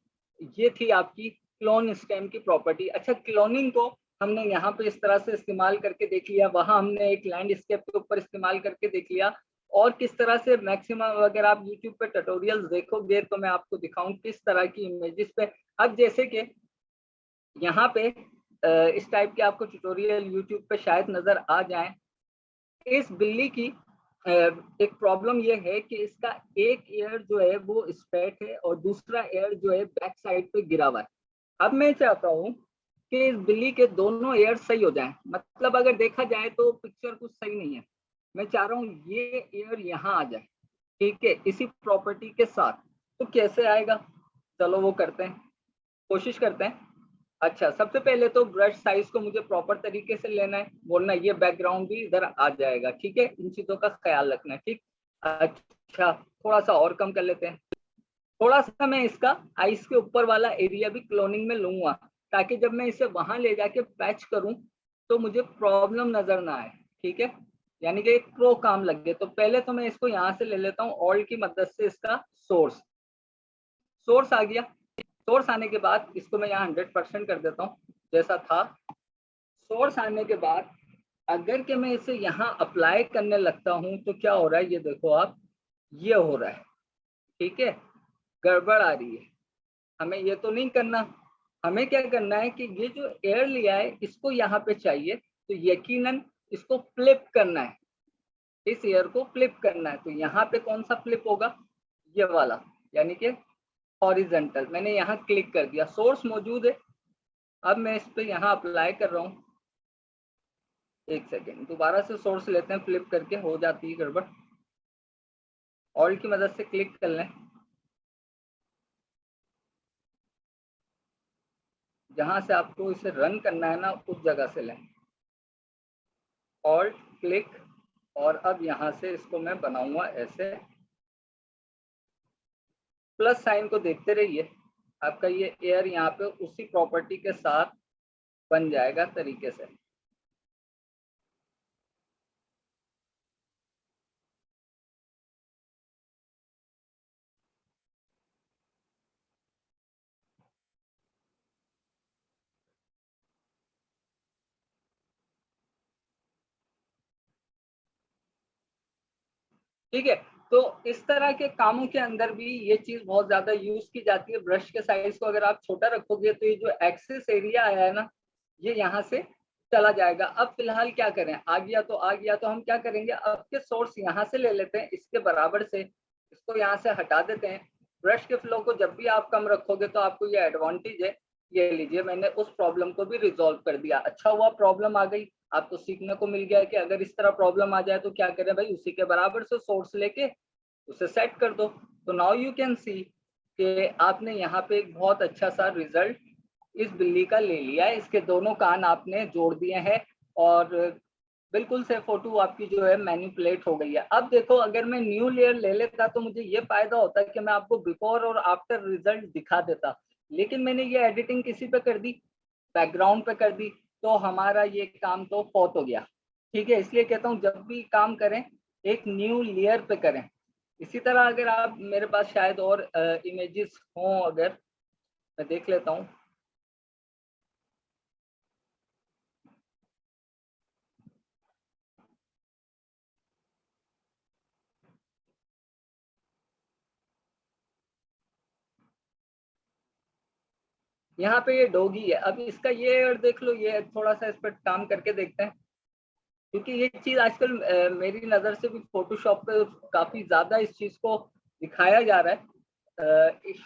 ये थी आपकी क्लोन स्टेम की प्रॉपर्टी। अच्छा, क्लोनिंग को हमने यहाँ पे इस तरह से इस्तेमाल करके देख लिया, वहां हमने एक लैंडस्केप के ऊपर इस्तेमाल करके देख लिया, और किस तरह से मैक्सिमम अगर आप यूट्यूब पे ट्यूटोरियल्स देखोगे तो मैं आपको दिखाऊं किस तरह की इमेजेस पे। अब जैसे कि यहाँ पे इस टाइप के आपको ट्यूटोरियल यूट्यूब पे शायद नजर आ जाए। इस बिल्ली की एक प्रॉब्लम ये है कि इसका एक एयर जो है वो स्ट्रेट है और दूसरा एयर जो है बैक साइड पे गिरा हुआ है। अब मैं चाहता हूँ कि इस बिल्ली के दोनों एयर सही हो जाएं, मतलब अगर देखा जाए तो पिक्चर कुछ सही नहीं है। मैं चाह रहा हूँ ये एयर यहाँ आ जाए, ठीक है, इसी प्रॉपर्टी के साथ। तो कैसे आएगा, चलो वो करते हैं, कोशिश करते हैं। अच्छा, सबसे पहले तो ब्रश साइज को मुझे प्रॉपर तरीके से लेना है, बोलना ये बैकग्राउंड भी इधर आ जाएगा, ठीक है, इन चीजों का ख्याल रखना है, ठीक। अच्छा, थोड़ा सा और कम कर लेते हैं। थोड़ा सा मैं इसका आइस के ऊपर वाला एरिया भी क्लोनिंग में लूंगा, ताकि जब मैं इसे वहां ले जाके पैच करूं तो मुझे प्रॉब्लम नजर ना आए, ठीक है, यानी कि एक प्रो काम लग गए। तो पहले तो मैं इसको यहाँ से ले लेता हूँ ऑल्ट की मदद से, इसका सोर्स, सोर्स आ गया। सोर्स आने के बाद इसको मैं यहाँ 100% कर देता हूँ जैसा था। सोर्स आने के बाद अगर कि मैं इसे यहाँ अप्लाई करने लगता हूँ तो क्या हो रहा है, ये देखो आप, ये हो रहा है, ठीक है, गड़बड़ आ रही है। हमें ये तो नहीं करना, हमें क्या करना है कि ये जो एयर लिया है इसको यहाँ पे चाहिए, तो यकीनन इसको फ्लिप करना है, इस एयर को फ्लिप करना है। तो यहाँ पे कौन सा फ्लिप होगा, ये वाला, यानी कि हॉरिजेंटल। मैंने यहाँ क्लिक कर दिया, सोर्स मौजूद है। अब मैं इस पे यहाँ अप्लाई कर रहा हूँ। एक सेकेंड दोबारा से सोर्स लेते हैं, फ्लिप करके हो जाती है गड़बड़। ऑल्ट की मदद से क्लिक कर लें, जहां से आपको इसे रन करना है ना उस जगह से लें, ऑल्ट क्लिक। और अब यहाँ से इसको मैं बनाऊंगा ऐसे, प्लस साइन को देखते रहिए, आपका ये एयर यहाँ पे उसी प्रॉपर्टी के साथ बन जाएगा तरीके से। ठीक है, तो इस तरह के कामों के अंदर भी ये चीज बहुत ज्यादा यूज की जाती है। ब्रश के साइज को अगर आप छोटा रखोगे तो ये जो एक्सेस एरिया आया है ना, ये यहाँ से चला जाएगा। अब फिलहाल क्या करें, आ गया तो आ गया, तो हम क्या करेंगे, अब के सोर्स यहाँ से ले लेते हैं इसके बराबर से, इसको यहाँ से हटा देते हैं। ब्रश के फ्लो को जब भी आप कम रखोगे तो आपको ये एडवांटेज है ये लीजिए, मैंने उस प्रॉब्लम को भी रिजॉल्व कर दिया। अच्छा हुआ प्रॉब्लम आ गई, आपको सीखने को मिल गया कि अगर इस तरह प्रॉब्लम आ जाए तो क्या करें भाई, उसी के बराबर से सोर्स लेके उसे सेट कर दो। तो नाउ यू कैन सी कि आपने यहाँ पे एक बहुत अच्छा सा रिजल्ट इस बिल्ली का ले लिया है। इसके दोनों कान आपने जोड़ दिए हैं और बिल्कुल से फोटो आपकी जो है मैनिपुलेट हो गई है। अब देखो, अगर मैं न्यू लेयर ले लेता तो मुझे ये फायदा होता कि मैं आपको बिफोर और आफ्टर रिजल्ट दिखा देता, लेकिन मैंने ये एडिटिंग किसी पे कर दी, बैकग्राउंड पे कर दी, तो हमारा ये काम तो फौत हो गया। ठीक है, इसलिए कहता हूँ जब भी काम करें एक न्यू लेयर पे करें। इसी तरह अगर आप, मेरे पास शायद और इमेजेस हों, अगर मैं देख लेता हूँ। यहाँ पे ये डॉगी है, अब इसका ये एयर देख लो, ये थोड़ा सा इस पर काम करके देखते हैं, क्योंकि ये चीज आजकल मेरी नजर से भी फोटोशॉप पे काफी ज्यादा इस चीज को दिखाया जा रहा है इस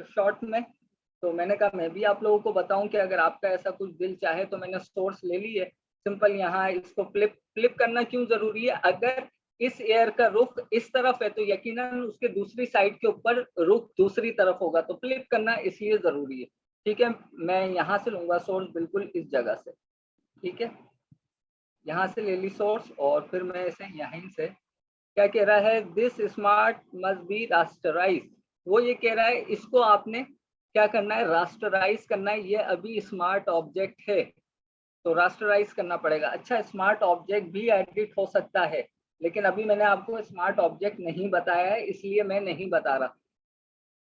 शॉर्ट में। तो मैंने कहा मैं भी आप लोगों को बताऊं कि अगर आपका ऐसा कुछ दिल चाहे तो मैंने सोर्स ले ली है। सिंपल यहाँ इसको फ्लिप करना क्यों जरूरी है, अगर इस एयर का रुख इस तरफ है तो यकीनन उसके दूसरी साइड के ऊपर रुख दूसरी तरफ होगा, तो फ्लिप करना इसलिए जरूरी है। ठीक है, मैं यहाँ से लूंगा सोर्स बिल्कुल इस जगह से। ठीक है, यहाँ से ले ली सोर्स और फिर मैं इसे यहीं से, क्या कह रहा है, this smart must be rasterise. वो ये कह रहा है इसको आपने क्या करना है, रास्टराइज करना है। ये अभी स्मार्ट ऑब्जेक्ट है तो रास्टराइज करना पड़ेगा। अच्छा, स्मार्ट ऑब्जेक्ट भी एडिट हो सकता है, लेकिन अभी मैंने आपको स्मार्ट ऑब्जेक्ट नहीं बताया है, इसलिए मैं नहीं बता रहा।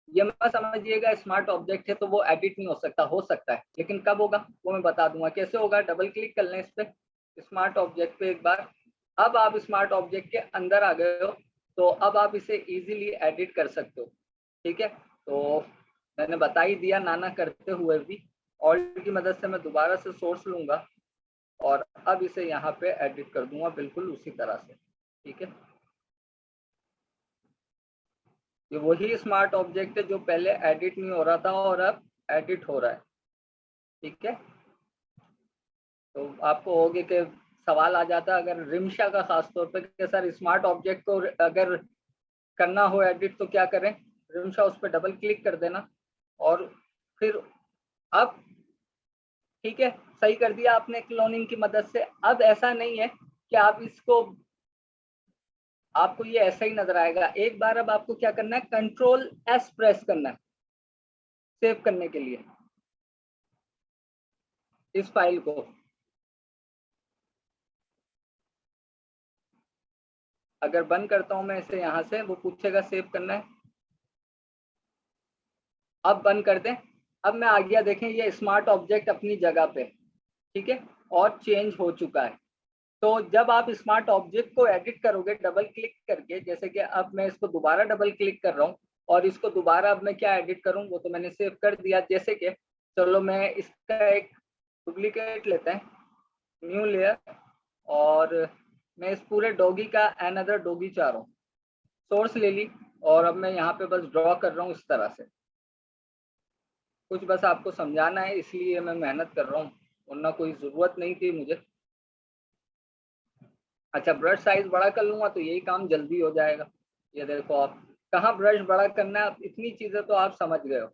ये मत समझिएगा स्मार्ट ऑब्जेक्ट है तो वो एडिट नहीं हो सकता है, लेकिन कब होगा वो मैं बता दूंगा। कैसे होगा, डबल क्लिक कर लें इस पे, स्मार्ट ऑब्जेक्ट पे एक बार। अब आप स्मार्ट ऑब्जेक्ट के अंदर आ गए हो, तो अब आप इसे इजीली एडिट कर सकते हो। ठीक है, तो मैंने बता ही दिया नाना करते हुए भी। ऑल्ट की मदद से मैं दोबारा से सोर्स लूंगा और अब इसे यहाँ पे एडिट कर दूंगा बिल्कुल उसी तरह से। ठीक है, ये वही स्मार्ट ऑब्जेक्ट है जो पहले एडिट नहीं हो रहा था और अब एडिट हो रहा है। ठीक है, तो आपको होगे कि सवाल आ जाता है अगर रिमशा का, खास तौर पे कि सर स्मार्ट ऑब्जेक्ट को अगर करना हो एडिट तो क्या करें। रिमशा उस पर डबल क्लिक कर देना और फिर अब ठीक है, सही कर दिया आपने क्लोनिंग की मदद से। अब ऐसा नहीं है कि आप इसको, आपको ये ऐसा ही नजर आएगा। एक बार अब आपको क्या करना है, कंट्रोल एस प्रेस करना है सेव करने के लिए इस फाइल को। अगर बंद करता हूं मैं इसे यहां से, वो पूछेगा सेव करना है, अब बंद कर दें। अब मैं आ गया, देखें ये स्मार्ट ऑब्जेक्ट अपनी जगह पे, ठीक है, और चेंज हो चुका है। तो जब आप स्मार्ट ऑब्जेक्ट को एडिट करोगे डबल क्लिक करके, जैसे कि अब मैं इसको दोबारा डबल क्लिक कर रहा हूँ और इसको दोबारा अब मैं क्या एडिट करूँ, वो तो मैंने सेव कर दिया। जैसे कि चलो मैं इसका एक डुप्लीकेट लेते हैं, न्यू लेयर, और मैं इस पूरे डॉगी का अनदर डॉगी चाह रहा हूँ, सोर्स ले ली और अब मैं यहाँ पे बस ड्रॉ कर रहा हूँ इस तरह से। कुछ बस आपको समझाना है इसलिए मैं मेहनत कर रहा हूँ, वरना कोई ज़रूरत नहीं थी मुझे। अच्छा, ब्रश साइज बड़ा कर लूँगा तो यही काम जल्दी हो जाएगा। ये देखो, आप कहाँ ब्रश बड़ा करना है, इतनी चीज़ें तो आप समझ गए हो।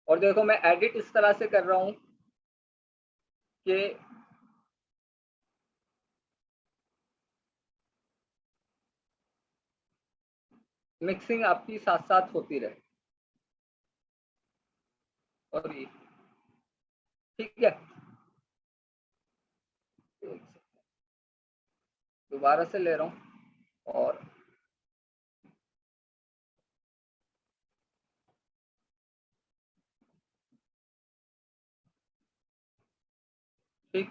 और देखो मैं एडिट इस तरह से कर रहा हूँ कि मिक्सिंग आपकी साथ साथ होती रहे। और ये ठीक है, दोबारा से ले रहा हूँ और ठीक।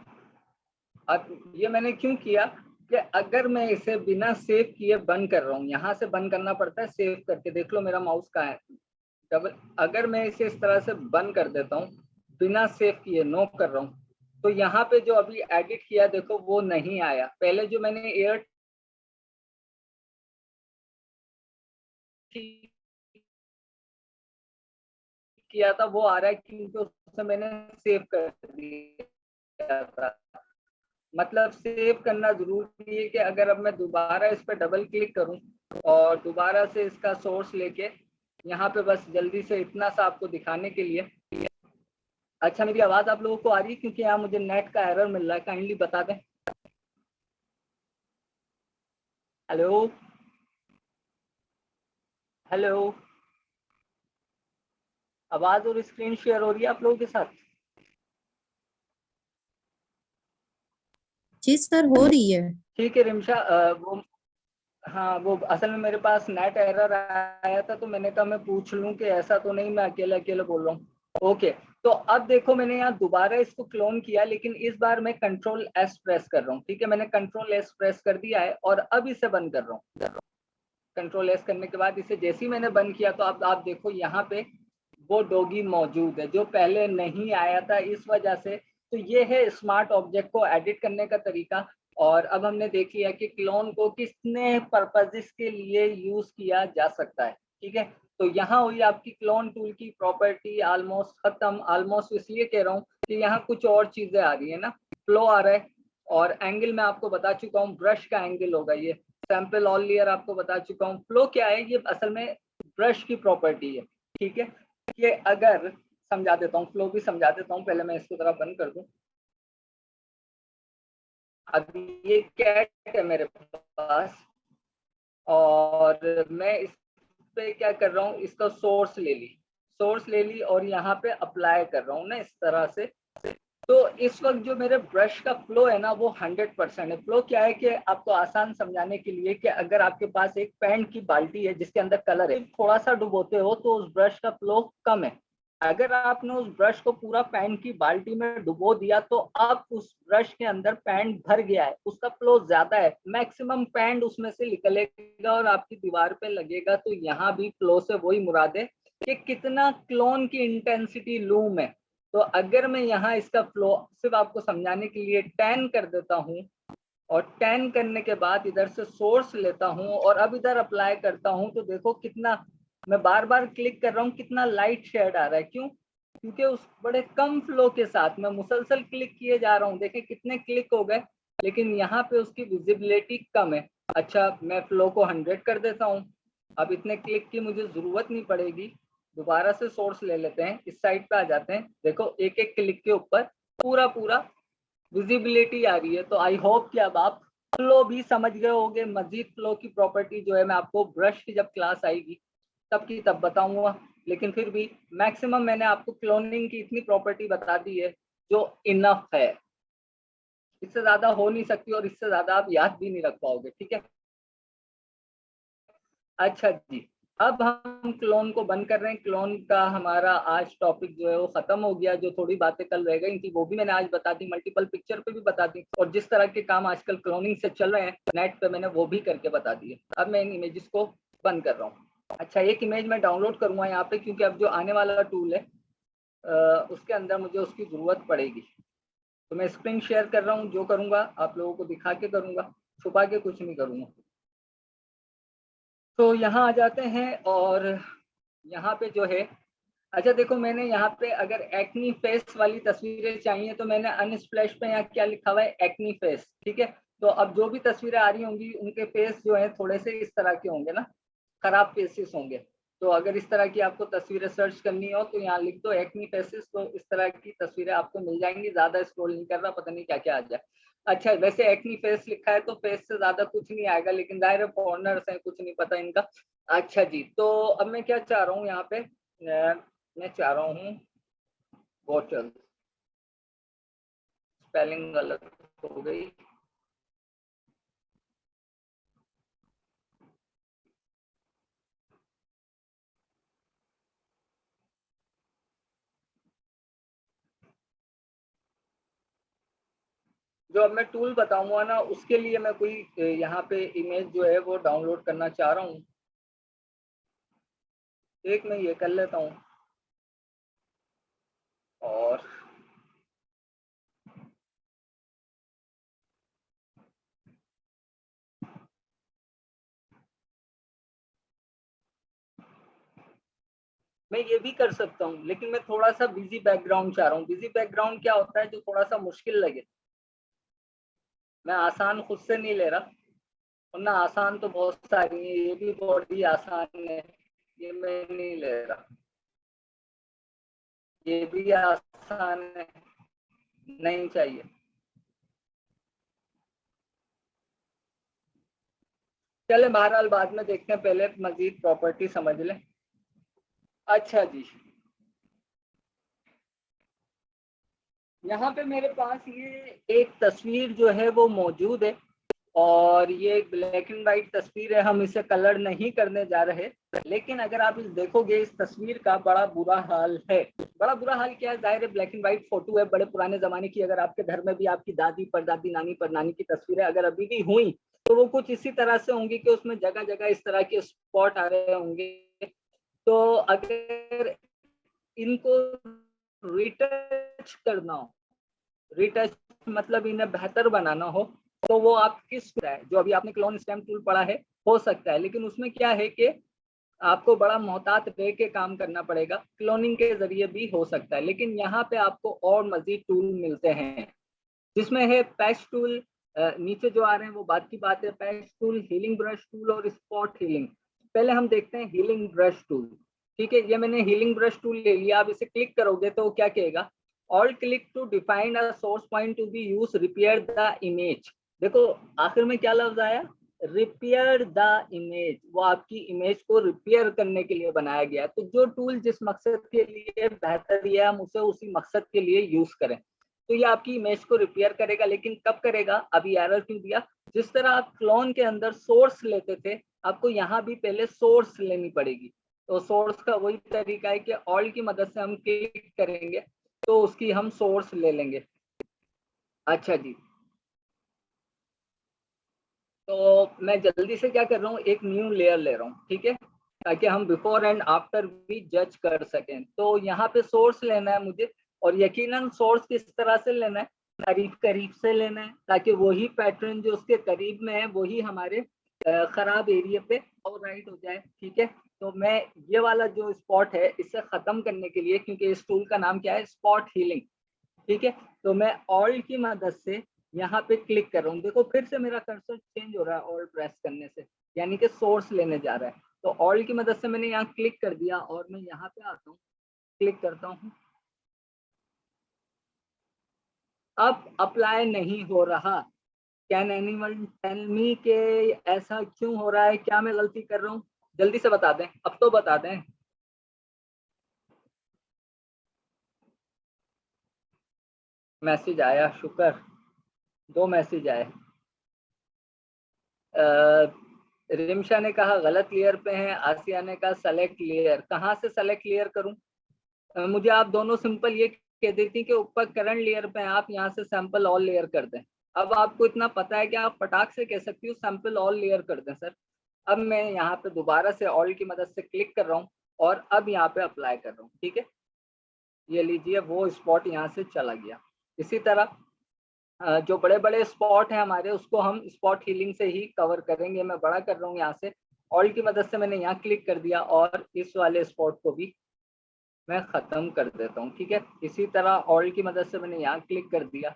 अब ये मैंने क्यों किया कि अगर मैं इसे बिना सेव किए बंद कर रहा हूँ, यहाँ से बंद करना पड़ता है सेव करके, देख लो मेरा माउस कहाँ है। डबल, अगर मैं इसे इस तरह से बंद कर देता हूँ बिना सेव किए, नो कर रहा हूँ, तो यहाँ पे जो अभी एडिट किया देखो वो नहीं आया। पहले जो मैंने एयर किया था वो आ रहा है क्योंकि उससे मैंने सेव कर दिया था। मतलब सेव करना जरूरी है कि अगर अब मैं दोबारा इस पर डबल क्लिक करूं और दोबारा से इसका सोर्स लेके यहाँ पे बस जल्दी से इतना सा आपको दिखाने के लिए। अच्छा, मेरी आवाज आप लोगों को आ रही है? क्योंकि यहाँ मुझे नेट का एरर मिल रहा है, काइंडली बता दें। हेलो हेलो, आवाज और स्क्रीन शेयर हो रही है आप लोगों के साथ? जी सर, हो रही है। ठीक है रिमशा, वो हाँ, वो असल में मेरे पास नेट एरर आया था तो मैंने कहा मैं पूछ लूं कि ऐसा तो नहीं मैं अकेले अकेले बोल रहा हूँ। ओके, तो अब देखो मैंने यहाँ दोबारा इसको क्लोन किया, लेकिन इस बार मैं कंट्रोल एस प्रेस कर रहा हूँ। ठीक है, मैंने कंट्रोल एस प्रेस कर दिया है और अब इसे बंद कर रहा हूँ। कंट्रोल एस करने के बाद इसे जैसे ही मैंने बंद किया तो अब आप देखो यहाँ पे वो डॉगी मौजूद है जो पहले नहीं आया था इस वजह से। तो ये है स्मार्ट ऑब्जेक्ट को एडिट करने का तरीका। और अब हमने देख लिया कि क्लोन को कितने पर्पजेस के लिए यूज किया जा सकता है। ठीक है, तो यहाँ हुई आपकी क्लोन टूल की प्रॉपर्टी ऑलमोस्ट खत्म। ऑलमोस्ट इसलिए कह रहा हूँ कि यहाँ कुछ और चीजें आ रही है ना, फ्लो आ रहा है और एंगल मैं आपको बता चुका हूँ, ब्रश का एंगल होगा ये। सैंपल ऑल लेयर आपको बता चुका हूँ। फ्लो क्या है, ये असल में ब्रश की प्रॉपर्टी है। ठीक है, ये अगर समझा देता हूँ, फ्लो भी समझा देता हूँ, पहले मैं इसको जरा बंद कर दूं। अब ये कैट है मेरे पास और मैं इस पे क्या कर रहा हूँ, इसका सोर्स ले ली और यहाँ पे अप्लाई कर रहा हूँ ना इस तरह से। तो इस वक्त जो मेरे ब्रश का फ्लो है ना वो 100% है। फ्लो क्या है कि आपको आसान समझाने के लिए कि अगर आपके पास एक पेंट की बाल्टी है जिसके अंदर कलर है, थोड़ा सा डुबोते हो तो उस ब्रश का फ्लो कम है। अगर आपने उस ब्रश को पूरा पेंट की बाल्टी में डुबो दिया तो अब उस ब्रश के अंदर पेंट भर गया है, उसका फ्लो ज्यादा है, मैक्सिमम पेंट उसमें से निकलेगा और आपकी दीवार पे लगेगा। तो यहाँ भी फ्लो से वही मुराद है कि कितना क्लोन की इंटेंसिटी लूम है। तो अगर मैं यहाँ इसका फ्लो सिर्फ आपको समझाने के लिए 10 कर देता हूँ और 10 करने के बाद इधर से सोर्स लेता हूँ और अब इधर अप्लाई करता हूँ, तो देखो कितना, मैं बार बार क्लिक कर रहा हूँ, कितना लाइट शेड आ रहा है। क्यों? क्योंकि उस बड़े कम फ्लो के साथ मैं मुसलसल क्लिक किए जा रहा हूँ। देखें कितने क्लिक हो गए, लेकिन यहाँ पे उसकी विजिबिलिटी कम है। अच्छा, मैं फ्लो को 100 कर देता हूँ, अब इतने क्लिक की मुझे जरूरत नहीं पड़ेगी। दोबारा से सोर्स ले लेते हैं, इस साइड पे आ जाते हैं। देखो एक एक क्लिक के ऊपर पूरा पूरा विजिबिलिटी आ रही है। तो आई होप कि अब आप फ्लो भी समझ गए होंगे। मजीद फ्लो की प्रॉपर्टी जो है मैं आपको ब्रश की जब क्लास आएगी तब की तब बताऊंगा, लेकिन फिर भी मैक्सिमम मैंने आपको क्लोनिंग की इतनी प्रॉपर्टी बता दी है जो इनफ है। इससे ज्यादा हो नहीं सकती और इससे ज्यादा आप याद भी नहीं रख पाओगे। ठीक है, अच्छा जी, अब हम क्लोन को बंद कर रहे हैं। क्लोन का हमारा आज टॉपिक जो है वो खत्म हो गया। जो थोड़ी बातें कल रह गई थी वो भी मैंने आज बता दी, मल्टीपल पिक्चर पे भी बता दी, और जिस तरह के काम आजकल क्लोनिंग से चल रहे हैं नेट पे मैंने वो भी करके बता दिए। अब मैं इन इमेजेस को बंद कर रहा हूँ। अच्छा, एक इमेज मैं डाउनलोड करूंगा यहाँ पे क्योंकि अब जो आने वाला टूल है उसके अंदर मुझे उसकी जरूरत पड़ेगी। तो मैं स्क्रीन शेयर कर रहा हूँ, जो करूंगा आप लोगों को दिखा के करूंगा, छुपा के कुछ नहीं करूंगा। तो यहाँ आ जाते हैं और यहाँ पे जो है, अच्छा देखो मैंने यहाँ पे अगर एक्नी फेस वाली तस्वीरें चाहिए तो मैंने अनस्प्लैश पे यहाँ क्या लिखा हुआ है, एक्नी फेस। ठीक है, तो अब जो भी तस्वीरें आ रही होंगी उनके फेस जो है थोड़े से इस तरह के होंगे ना, खराब फेसेस होंगे। तो अगर इस तरह की आपको तस्वीरें सर्च करनी हो तो यहाँ लिख दो एक्नी फेसेस, तो इस तरह की तस्वीरें आपको मिल जाएंगी। ज्यादा स्क्रॉल नहीं कर रहा, पता नहीं क्या क्या आ जाए। अच्छा, वैसे एक्नी फेस लिखा है तो फेस से ज्यादा कुछ नहीं आएगा, लेकिन जाहिर है फॉरनर्स हैं, कुछ नहीं पता इनका। अच्छा जी, तो अब मैं क्या चाह रहा हूँ यहाँ पे, मैं चाह रहा हूँ बोतल, स्पेलिंग गलत हो गई। जो अब मैं टूल बताऊंगा ना उसके लिए मैं कोई यहाँ पे इमेज जो है वो डाउनलोड करना चाह रहा हूँ। एक मैं ये कर लेता हूँ और मैं ये भी कर सकता हूँ, लेकिन मैं थोड़ा सा बिजी बैकग्राउंड चाह रहा हूँ। बिजी बैकग्राउंड क्या होता है? जो थोड़ा सा मुश्किल लगे। मैं आसान खुद से नहीं ले रहा, वरना आसान तो बहुत सारी है, ये भी बड़ी आसान है, ये मैं नहीं ले रहा। ये भी आसान है, नहीं चाहिए। चले बहरहाल बाद में देखते हैं, पहले मजीद प्रॉपर्टी समझ लें। अच्छा जी, यहाँ पे मेरे पास ये एक तस्वीर जो है वो मौजूद है, और ये एक ब्लैक एंड व्हाइट तस्वीर है। हम इसे कलर नहीं करने जा रहे, लेकिन अगर आप इस देखोगे, इस तस्वीर का बड़ा बुरा हाल है। बड़ा बुरा हाल क्या है? जाहिर है ब्लैक एंड व्हाइट फोटो है, बड़े पुराने जमाने की। अगर आपके घर में भी आपकी दादी परदादी नानी परनानी की तस्वीरें अगर अभी भी हुई, तो वो कुछ इसी तरह से होंगी कि उसमें जगह जगह इस तरह के स्पॉट आ रहे होंगे। तो अगर इनको रिटच करना हो, रिटच मतलब इन्हें बेहतर बनाना हो, तो वो आप किस है जो अभी आपने क्लोन स्टैम्प टूल पढ़ा है, हो सकता है। लेकिन उसमें क्या है कि आपको बड़ा मोहतात रह के काम करना पड़ेगा। क्लोनिंग के जरिए भी हो सकता है, लेकिन यहाँ पे आपको और मजीद टूल मिलते हैं, जिसमें है पैच टूल। नीचे जो आ रहे हैं वो बात की बात है। Patch tool, healing brush tool और स्पॉट हीलिंग। पहले हम देखते हैं हीलिंग ब्रश टूल। ठीक है, ये मैंने हीलिंग ब्रश टूल ले लिया। आप इसे क्लिक करोगे तो क्या कहेगा? All click to define a source point to be use, repair the image. देखो आखिर में क्या लफ्ज आया? Repair the image. वो आपकी इमेज को रिपेयर करने के लिए बनाया गया है। तो जो टूल जिस मकसद के लिए बेहतर है, हम उसे उसी मकसद के लिए यूज करें। तो ये आपकी इमेज को रिपेयर करेगा, लेकिन कब करेगा? अभी एरर क्यों दिया? जिस तरह आप क्लोन के अंदर सोर्स लेते थे, आपको यहाँ भी पहले सोर्स लेनी पड़ेगी। तो सोर्स का वही तरीका है कि ऑल की मदद से हम क्लिक करेंगे तो उसकी हम सोर्स ले लेंगे। अच्छा जी, तो मैं जल्दी से क्या कर रहा हूँ, एक न्यू लेयर ले रहा हूँ, ठीक है, ताकि हम बिफोर एंड आफ्टर भी जज कर सकें। तो यहाँ पे सोर्स लेना है मुझे, और यकीनन सोर्स किस तरह से लेना है? करीब करीब से लेना है, ताकि वही पैटर्न जो उसके करीब में है वही हमारे खराब एरिया पे और राइट हो जाए। ठीक है, तो मैं ये वाला जो स्पॉट है इसे खत्म करने के लिए, क्योंकि इस टूल का नाम क्या है? Spot healing. ठीक है, तो मैं ऑल्ट की मदद से यहाँ पे क्लिक कर रहा हूँ। देखो फिर से मेरा कर्सर चेंज हो रहा है ऑल्ट प्रेस करने से, यानी कि सोर्स लेने जा रहा है। तो ऑल्ट की मदद से मैंने यहाँ क्लिक कर दिया, और मैं यहाँ पे आता हूँ, क्लिक करता हूँ। अब अप्लाई नहीं हो रहा। कैन एनीवन टेल मी के ऐसा क्यों हो रहा है? क्या मैं गलती कर रहा हूँ? जल्दी से बता दें, अब तो बता दें। मैसेज आया, शुक्र, 2 मैसेज आए। रिमशा ने कहा गलत लेयर पे हैं, आसिया ने कहा सेलेक्ट लेयर। कहाँ से सेलेक्ट लेयर करूं? मुझे आप दोनों सिंपल ये कह देती कि ऊपर करंट लेयर पे हैं, आप यहाँ से सैंपल ऑल लेयर कर दें। अब आपको इतना पता है कि आप फटाक से कह सकती हूँ सैंपल ऑल लेयर कर दें सर। अब मैं यहाँ पे दोबारा से ऑल की मदद से क्लिक कर रहा हूँ, और अब यहाँ पे अप्लाई कर रहा हूँ। ठीक है, ये लीजिए वो स्पॉट यहाँ से चला गया। इसी तरह जो बड़े बड़े स्पॉट हैं हमारे, उसको हम स्पॉट हीलिंग से ही कवर करेंगे। मैं बड़ा कर रहा हूँ यहाँ से, ऑल की मदद से मैंने यहाँ क्लिक कर दिया, और इस वाले स्पॉट को भी मैं खत्म कर देता हूँ। ठीक है, इसी तरह ऑल की मदद से मैंने यहाँ क्लिक कर दिया।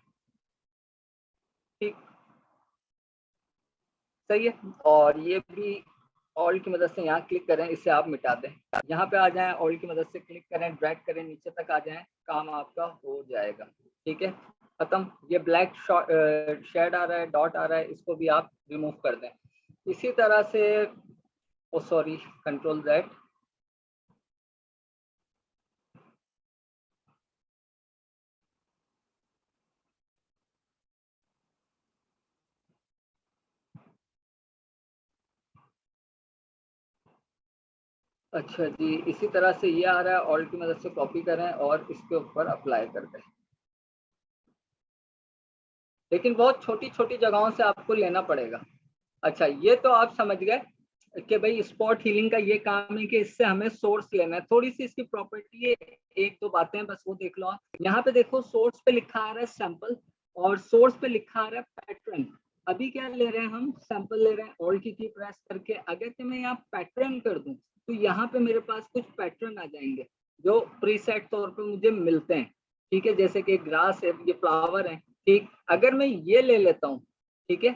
ठीक, सही है। और ये भी ऑल की मदद से यहाँ क्लिक करें, इसे आप मिटा दें। यहाँ पे आ जाएं, ऑल की मदद से क्लिक करें, ड्रैग करें, नीचे तक आ जाएं, काम आपका हो जाएगा। ठीक है, खत्म। ये ब्लैक शेड आ रहा है, डॉट आ रहा है, इसको भी आप रिमूव कर दें। इसी तरह से, ओ सॉरी, कंट्रोल Z। अच्छा जी, इसी तरह से ये आ रहा है, ऑल्ट की मदद से कॉपी करें और इसके ऊपर अप्लाई कर दें। लेकिन बहुत छोटी छोटी जगहों से आपको लेना पड़ेगा। अच्छा, ये तो आप समझ गए कि भाई स्पॉट हीलिंग का ये काम है कि इससे हमें सोर्स लेना है। थोड़ी सी इसकी प्रॉपर्टी है, एक दो बातें बस वो देख लो आप। यहाँ पे देखो सोर्स पे लिखा आ रहा है सैंपल, और सोर्स पे लिखा आ रहा है पैटर्न। अभी क्या ले रहे हैं हम? सैंपल ले रहे हैं। ऑल्ट की प्रेस करके अगर मैं यहाँ पैटर्न कर दूं, तो यहाँ पे मेरे पास कुछ पैटर्न आ जाएंगे जो प्रीसेट तौर पे मुझे मिलते हैं, ठीक है, जैसे कि ग्रास है, ये फ्लावर है, ठीक। अगर मैं ये ले लेता हूँ, ठीक है,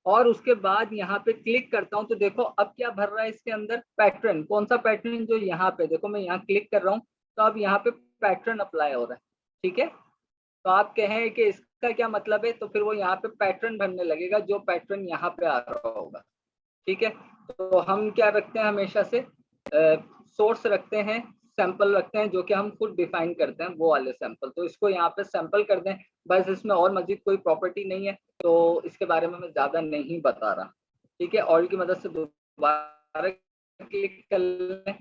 और उसके बाद यहाँ पे क्लिक करता हूँ, तो देखो अब क्या भर रहा है इसके अंदर, पैटर्न। कौन सा पैटर्न, जो यहाँ पे देखो, मैं यहाँ क्लिक कर रहा हूँ तो अब यहाँ पे पैटर्न अप्लाई हो रहा है, ठीक है। तो आप कहें कि इसका क्या मतलब है, तो फिर वो यहाँ पे पैटर्न भरने लगेगा, जो पैटर्न यहाँ पे आ रहा होगा, ठीक है। तो हम क्या रखते हैं हमेशा से, सोर्स रखते हैं, सैंपल रखते हैं, जो कि हम खुद डिफाइन करते हैं, वो वाले सैंपल। तो इसको यहाँ पे सैंपल कर दें बस, इसमें और मजीद कोई प्रॉपर्टी नहीं है, तो इसके बारे में मैं ज्यादा नहीं बता रहा, ठीक है। ऑयल की मदद से दोबारा क्लिक कर लें,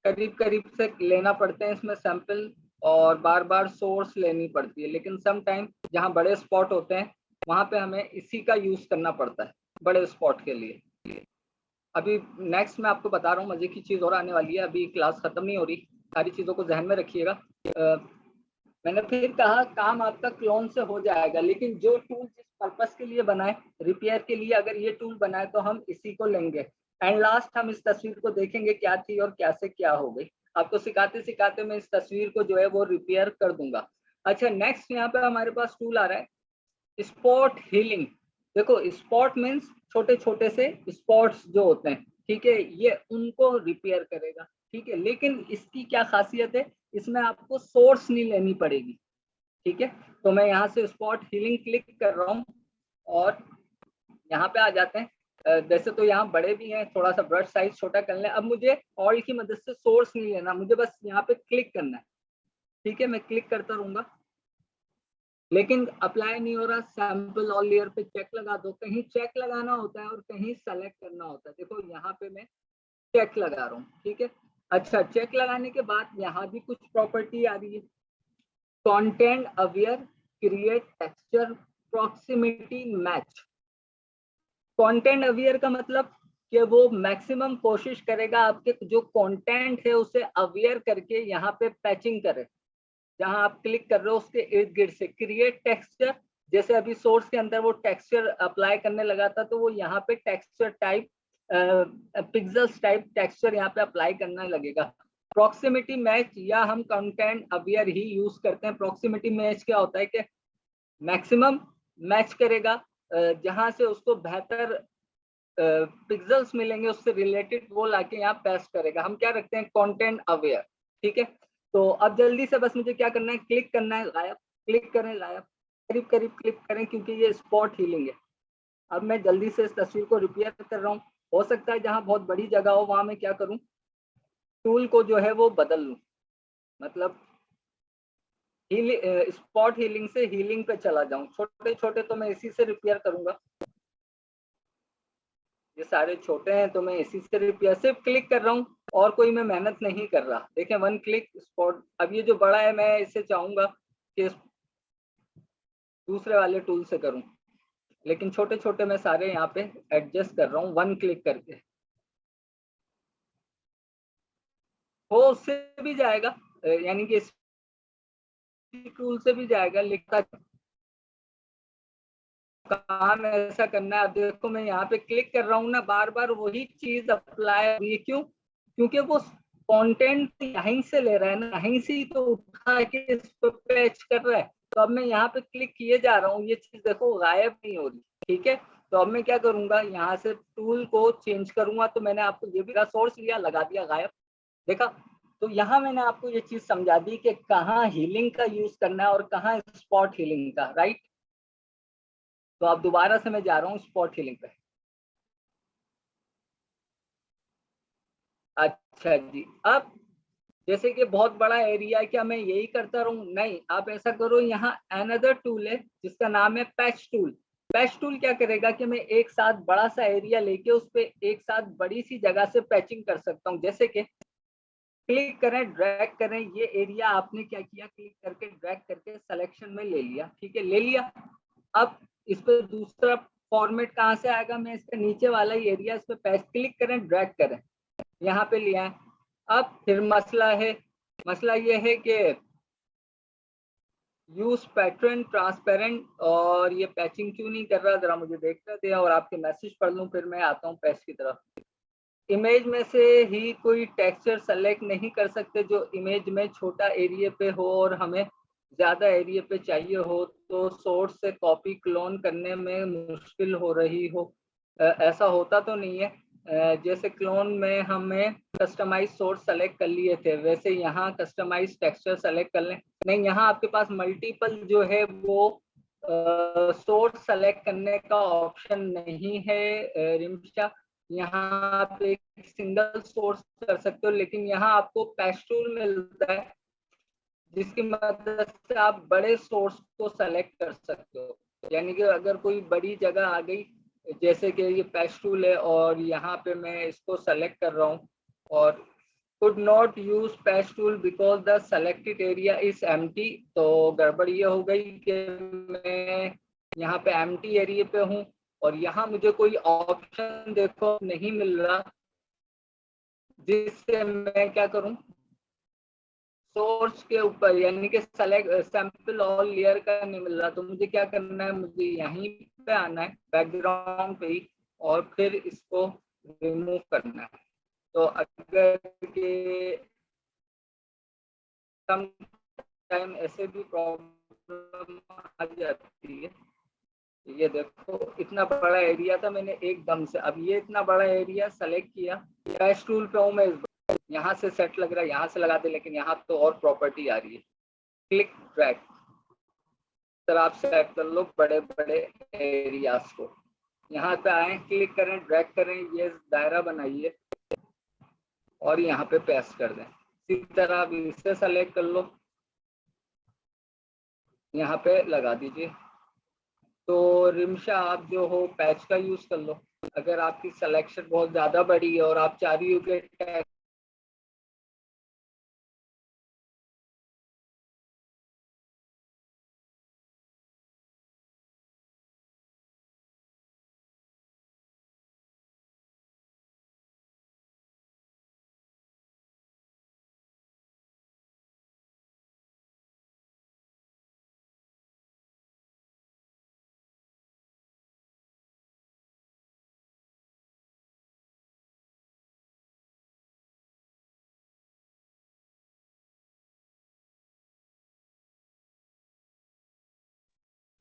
करीब करीब से लेना पड़ते हैं इसमें सैंपल, और बार बार सोर्स लेनी पड़ती है, लेकिन सम टाइम जहाँ बड़े स्पॉट होते हैं वहां पे हमें इसी का यूज करना पड़ता है बड़े स्पॉट के लिए। अभी नेक्स्ट मैं आपको बता रहा हूँ, मजे की चीज और आने वाली है, अभी क्लास खत्म नहीं हो रही, सारी चीजों को ध्यान में रखिएगा। मैंने फिर कहा काम आपका क्लोन से हो जाएगा, लेकिन जो टूल जिस पर्पस के लिए बनाए, रिपेयर के लिए अगर ये टूल बनाए तो हम इसी को लेंगे। एंड लास्ट हम इस तस्वीर को देखेंगे क्या थी और क्या से क्या हो गई। आपको सिखाते सिखाते मैं इस तस्वीर को जो है वो रिपेयर कर दूंगा। अच्छा, नेक्स्ट यहाँ पे हमारे पास टूल आ रहा है स्पॉट हीलिंग। देखो स्पॉट मीन्स छोटे छोटे से स्पॉट्स जो होते हैं, ठीक है, ये उनको रिपेयर करेगा, ठीक है। लेकिन इसकी क्या खासियत है, इसमें आपको सोर्स नहीं लेनी पड़ेगी, ठीक है। तो मैं यहाँ से स्पॉट हीलिंग क्लिक कर रहा हूँ और यहाँ पे आ जाते हैं। वैसे तो यहाँ बड़े भी हैं, थोड़ा सा ब्रश साइज छोटा कर लें। अब मुझे ऑयल की मदद से सोर्स नहीं लेना, मुझे बस यहाँ पे क्लिक करना है, ठीक है। मैं क्लिक करता रहूंगा, लेकिन अप्लाई नहीं हो रहा। सैंपल ऑल लेयर पे चेक लगा दो, कहीं चेक लगाना होता है और कहीं सेलेक्ट करना होता है। देखो यहाँ पे मैं चेक लगा रहा हूँ, ठीक है। अच्छा, चेक लगाने के बाद यहाँ भी कुछ प्रॉपर्टी आ रही है, content aware, create texture, proximity match. Content aware का मतलब कि वो मैक्सिमम कोशिश करेगा आपके जो कंटेंट है उसे अवेयर करके यहाँ पे पैचिंग करे, जहां आप क्लिक कर रहे हो उसके इर्द गिर्द से। क्रिएट टेक्सचर, जैसे अभी सोर्स के अंदर वो टेक्सचर अप्लाई करने लगा था, तो वो यहाँ पे texture type, pixels type texture यहाँ पे अप्लाई करने लगेगा। प्रॉक्सिमिटी मैच, या हम कंटेंट अवेयर ही यूज करते हैं। प्रॉक्सिमिटी मैच क्या होता है कि मैक्सिमम मैच करेगा, जहां से उसको बेहतर पिक्सेल्स मिलेंगे उससे रिलेटेड, वो लाके यहाँ पेस्ट करेगा। हम क्या रखते हैं, कंटेंट अवेयर, ठीक है। तो अब जल्दी से बस मुझे क्या करना है, क्लिक करना है गायब, क्लिक करें गायब, करीब करीब क्लिक करें, क्योंकि ये स्पॉट हीलिंग है। अब मैं जल्दी से इस तस्वीर को रिपेयर कर रहा हूँ। हो सकता है जहाँ बहुत बड़ी जगह हो वहां मैं क्या करूँ, टूल को जो है वो बदल लूँ, मतलब स्पॉट हीलिंग से हीलिंग पे चला जाऊं। छोटे छोटे तो मैं इसी से रिपेयर करूंगा, ये सारे छोटे हैं तो मैं इसी से रिपेयर, सिर्फ क्लिक कर रहा हूँ और कोई मैं मेहनत नहीं कर रहा। देखें, वन क्लिक स्पॉट। अब ये जो बड़ा है मैं इसे चाहूंगा कि दूसरे वाले टूल से करूं, लेकिन छोटे छोटे मैं सारे यहाँ पे एडजस्ट कर रहा हूँ वन क्लिक करके। वो उससे भी जाएगा, यानी कि इस टूल से भी जाएगा, लिखता काम ऐसा करना है। अब देखो मैं यहाँ पे क्लिक कर रहा हूँ ना, बार बार वही चीज अप्लाई हुई है। क्यों? क्योंकि वो कंटेंट यहीं से ले रहा है ना, यहीं से ही तो उठा के इस पे पेस्ट कर रहा है। तो अब मैं यहाँ पे क्लिक किए जा रहा हूँ, ये चीज देखो गायब नहीं हो रही, ठीक है। तो अब मैं क्या करूंगा, यहाँ से टूल को चेंज करूंगा। तो मैंने आपको ये भी सोर्स लिया, लगा दिया गायब, देखा। तो यहाँ मैंने आपको ये चीज समझा दी कि कहाँ हीलिंग का यूज करना है और कहाँ स्पॉट हीलिंग का, राइट। तो अब दोबारा से मैं जा रहा हूँ स्पॉट हीलिंग पे। अच्छा जी, अब जैसे कि बहुत बड़ा एरिया है, क्या मैं यही करता रहूं? नहीं, आप ऐसा करो, यहाँ अनदर टूल है जिसका नाम है पैच टूल। पैच टूल क्या करेगा कि मैं एक साथ बड़ा सा एरिया लेके उस पे एक साथ बड़ी सी जगह से पैचिंग कर सकता हूँ। जैसे कि क्लिक करें, ड्रैग करें, ये एरिया आपने क्या किया, क्लिक करके ड्रैग करके सिलेक्शन में ले लिया, ठीक है, ले लिया। अब इस पे दूसरा फॉर्मेट कहाँ से आएगा, मैं इसके नीचे वाला ही एरिया, इस पे पैच, क्लिक करें, ड्रैग करें, यहाँ पे लिया है। अब फिर मसला है, मसला ये है कि यूज पैटर्न ट्रांसपेरेंट, और ये पैचिंग क्यों नहीं कर रहा, जरा मुझे देखने दें और आपके मैसेज पढ़ लूं, फिर मैं आता हूँ पैच की तरफ। इमेज में से ही कोई टेक्सचर सेलेक्ट नहीं कर सकते जो इमेज में छोटा एरिया पे हो और हमें ज्यादा एरिया पे चाहिए हो, तो सोर्स से कॉपी क्लोन करने में मुश्किल हो रही हो। ऐसा होता तो नहीं है। जैसे क्लोन में हमें कस्टमाइज सोर्स सेलेक्ट कर लिए थे, वैसे यहाँ कस्टमाइज टेक्सचर सेलेक्ट कर लें। नहीं, यहाँ आपके पास मल्टीपल जो है वो सोर्स सेलेक्ट करने का ऑप्शन नहीं है रिमशा। यहाँ आप एक सिंगल सोर्स कर सकते हो, लेकिन यहाँ आपको पैच टूल मिलता है जिसकी मदद से आप बड़े सोर्स को सेलेक्ट कर सकते हो। यानी कि अगर कोई बड़ी जगह आ गई, जैसे कि ये पैच टूल है और यहाँ पे मैं इसको सेलेक्ट कर रहा हूँ और could not use patch tool because the selected area is empty। तो गड़बड़ ये हो गई कि मैं यहाँ पे empty एरिया पे हूँ और यहाँ मुझे कोई ऑप्शन देखो नहीं मिल रहा, जिससे मैं क्या करूँ, सोर्स के ऊपर यानी कि सेलेक्ट सैंपल ऑल लेयर का नहीं मिल रहा, तो मुझे क्या करना है, मुझे यहीं पे आना है बैकग्राउंड पे ही और फिर इसको रिमूव करना है। तो अगर के कम टाइम ऐसे भी प्रॉब्लम आ जाती है। ये देखो इतना बड़ा एरिया था, मैंने एकदम से अब ये इतना बड़ा एरिया सेलेक्ट किया, पैच टूल पे हूँ मैं, यहाँ से सेट लग रहा है, यहाँ से लगा दे, लेकिन यहाँ तो और प्रॉपर्टी आ रही है। क्लिक ड्रैग, सर आप सेट कर लो बड़े बड़े एरियाज को। यहाँ पे आए, क्लिक करें, ड्रैग करें, ये दायरा बनाइए और यहाँ पे पेस्ट कर दें। इसी तरह आप इसे सेलेक्ट कर लो, यहाँ पे लगा दीजिए। तो रिमशा आप जो हो पैच का यूज कर लो। अगर आपकी सिलेक्शन बहुत ज्यादा बड़ी है और आप चाह रही हो कि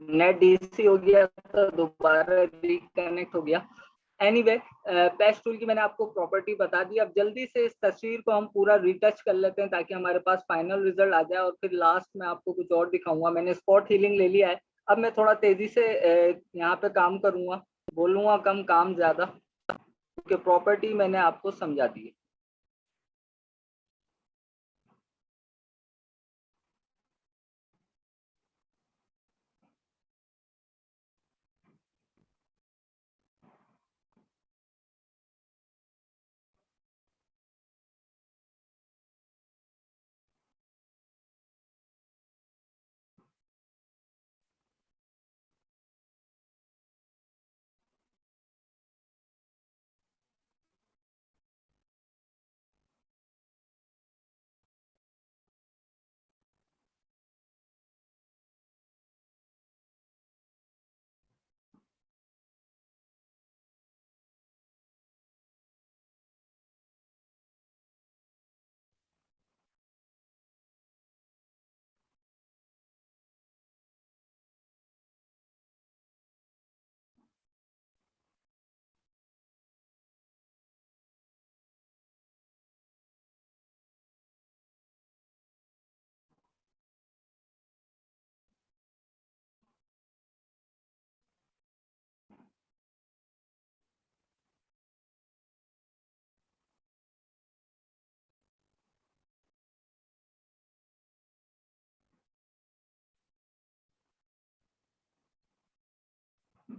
नेट डीसी हो गया तो दोबारा रिकनेक्ट हो गया। एनीवे, पैच टूल की मैंने आपको प्रॉपर्टी बता दी। अब जल्दी से इस तस्वीर को हम पूरा रिटच कर लेते हैं ताकि हमारे पास फाइनल रिजल्ट आ जाए और फिर लास्ट में आपको कुछ और दिखाऊंगा। मैंने स्पॉट हीलिंग ले लिया है। अब मैं थोड़ा तेजी से यहाँ पे काम करूंगा, बोलूंगा कम, काम ज्यादा, क्योंकि प्रॉपर्टी मैंने आपको समझा दी है।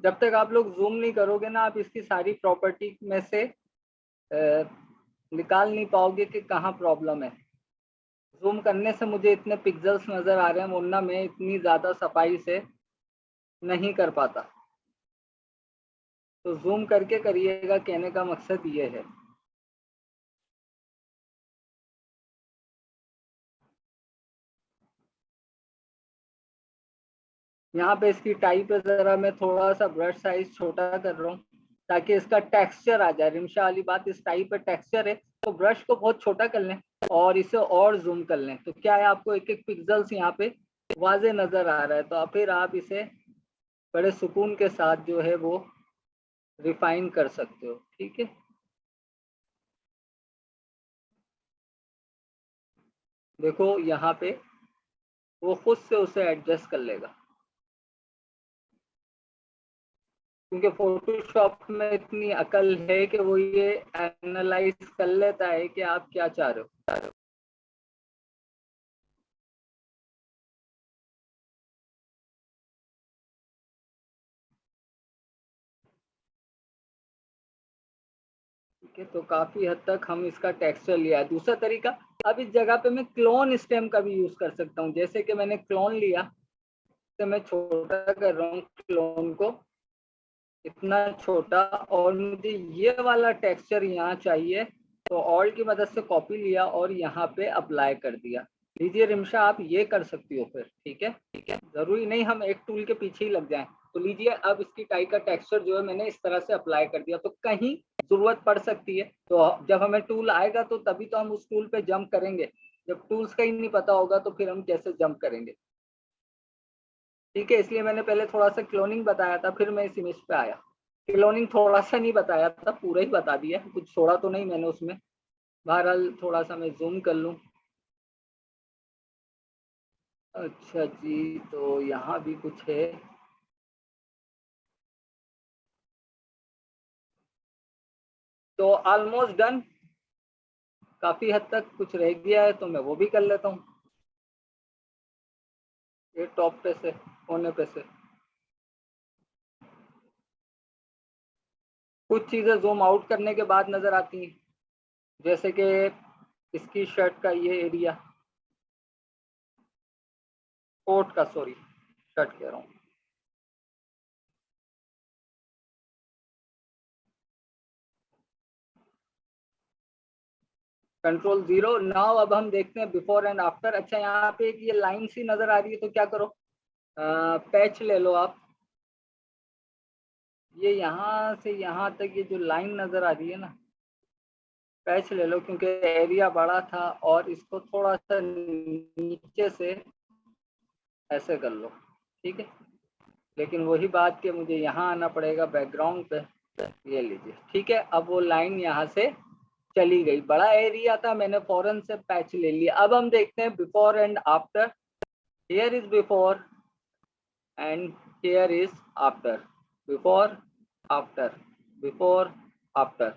जब तक आप लोग जूम नहीं करोगे ना, आप इसकी सारी प्रॉपर्टी में से निकाल नहीं पाओगे कि कहाँ प्रॉब्लम है। जूम करने से मुझे इतने पिक्सेल्स नजर आ रहे हैं, वरना मैं इतनी ज्यादा सफाई से नहीं कर पाता। तो जूम करके करिएगा, कहने का मकसद ये है। यहाँ पे इसकी टाइप है, जरा मैं थोड़ा सा ब्रश साइज छोटा कर रहा हूँ। ताकि इसका टेक्सचर आ जाए। रिमशा वाली बात इस टाइप पे टेक्सचर है, तो ब्रश को बहुत छोटा कर लें और इसे और जूम कर लें, तो क्या है आपको एक एक पिक्सल्स यहाँ पे वाजे नजर आ रहा है। तो फिर आप इसे बड़े सुकून के साथ जो है वो रिफाइन कर सकते हो। ठीक है, देखो यहाँ पे वो खुद से उसे एडजस्ट कर लेगा, क्योंकि फोटोशॉप में इतनी अकल है कि वो ये एनालाइज कर लेता है कि आप क्या चाह रहे हो। ठीक है, तो काफी हद तक हम इसका टेक्सचर लिया। दूसरा तरीका, अब इस जगह पे मैं क्लोन स्टेम का भी यूज कर सकता हूँ। जैसे कि मैंने क्लोन लिया, तो मैं छोटा कर रहा हूँ क्लोन को, इतना छोटा, और मुझे ये वाला टेक्सचर यहाँ चाहिए, तो ऑल्ट की मदद से कॉपी लिया और यहाँ पे अप्लाई कर दिया। लीजिए रिमशा, आप ये कर सकती हो फिर। ठीक है, जरूरी नहीं हम एक टूल के पीछे ही लग जाएं। तो लीजिए, अब इसकी टाई का टेक्सचर जो है मैंने इस तरह से अप्लाई कर दिया। तो कहीं जरूरत पड़ सकती है, तो जब हमें टूल आएगा तो तभी तो हम उस टूल पे जंप करेंगे। जब टूल्स का ही नहीं पता होगा तो फिर हम कैसे जंप करेंगे। ठीक है, इसलिए मैंने पहले थोड़ा सा क्लोनिंग बताया था, फिर मैं इस इमेज पे आया। क्लोनिंग थोड़ा सा नहीं बताया था, पूरा ही बता दिया, कुछ छोड़ा तो नहीं मैंने उसमें। बहरहाल थोड़ा सा मैं जूम कर लूं। अच्छा जी, तो यहाँ भी कुछ है। तो ऑलमोस्ट डन, काफी हद तक कुछ रह गया है तो मैं वो भी कर लेता हूँ। ये टॉप पे से, कोने पे से कुछ चीजें जूम आउट करने के बाद नजर आती हैं, जैसे कि इसकी शर्ट का ये एरिया, कोट का, सॉरी शर्ट कह रहा हूँ। कंट्रोल 0। नाउ अब हम देखते हैं बिफोर एंड आफ्टर। अच्छा, यहाँ पे एक ये लाइन सी नजर आ रही है, तो क्या करो, पैच ले लो आप। ये यहाँ से यहाँ तक ये जो लाइन नजर आ रही है ना, पैच ले लो, क्योंकि एरिया बड़ा था। और इसको थोड़ा सा नीचे से ऐसे कर लो। ठीक है, लेकिन वही बात कि मुझे यहाँ आना पड़ेगा बैकग्राउंड पे। ये लीजिए, ठीक है, अब वो लाइन यहाँ से चली गई। बड़ा एरिया था, मैंने फौरन से पैच ले लिया। अब हम देखते हैं before and after. Here is before and here is after. Before after, before after.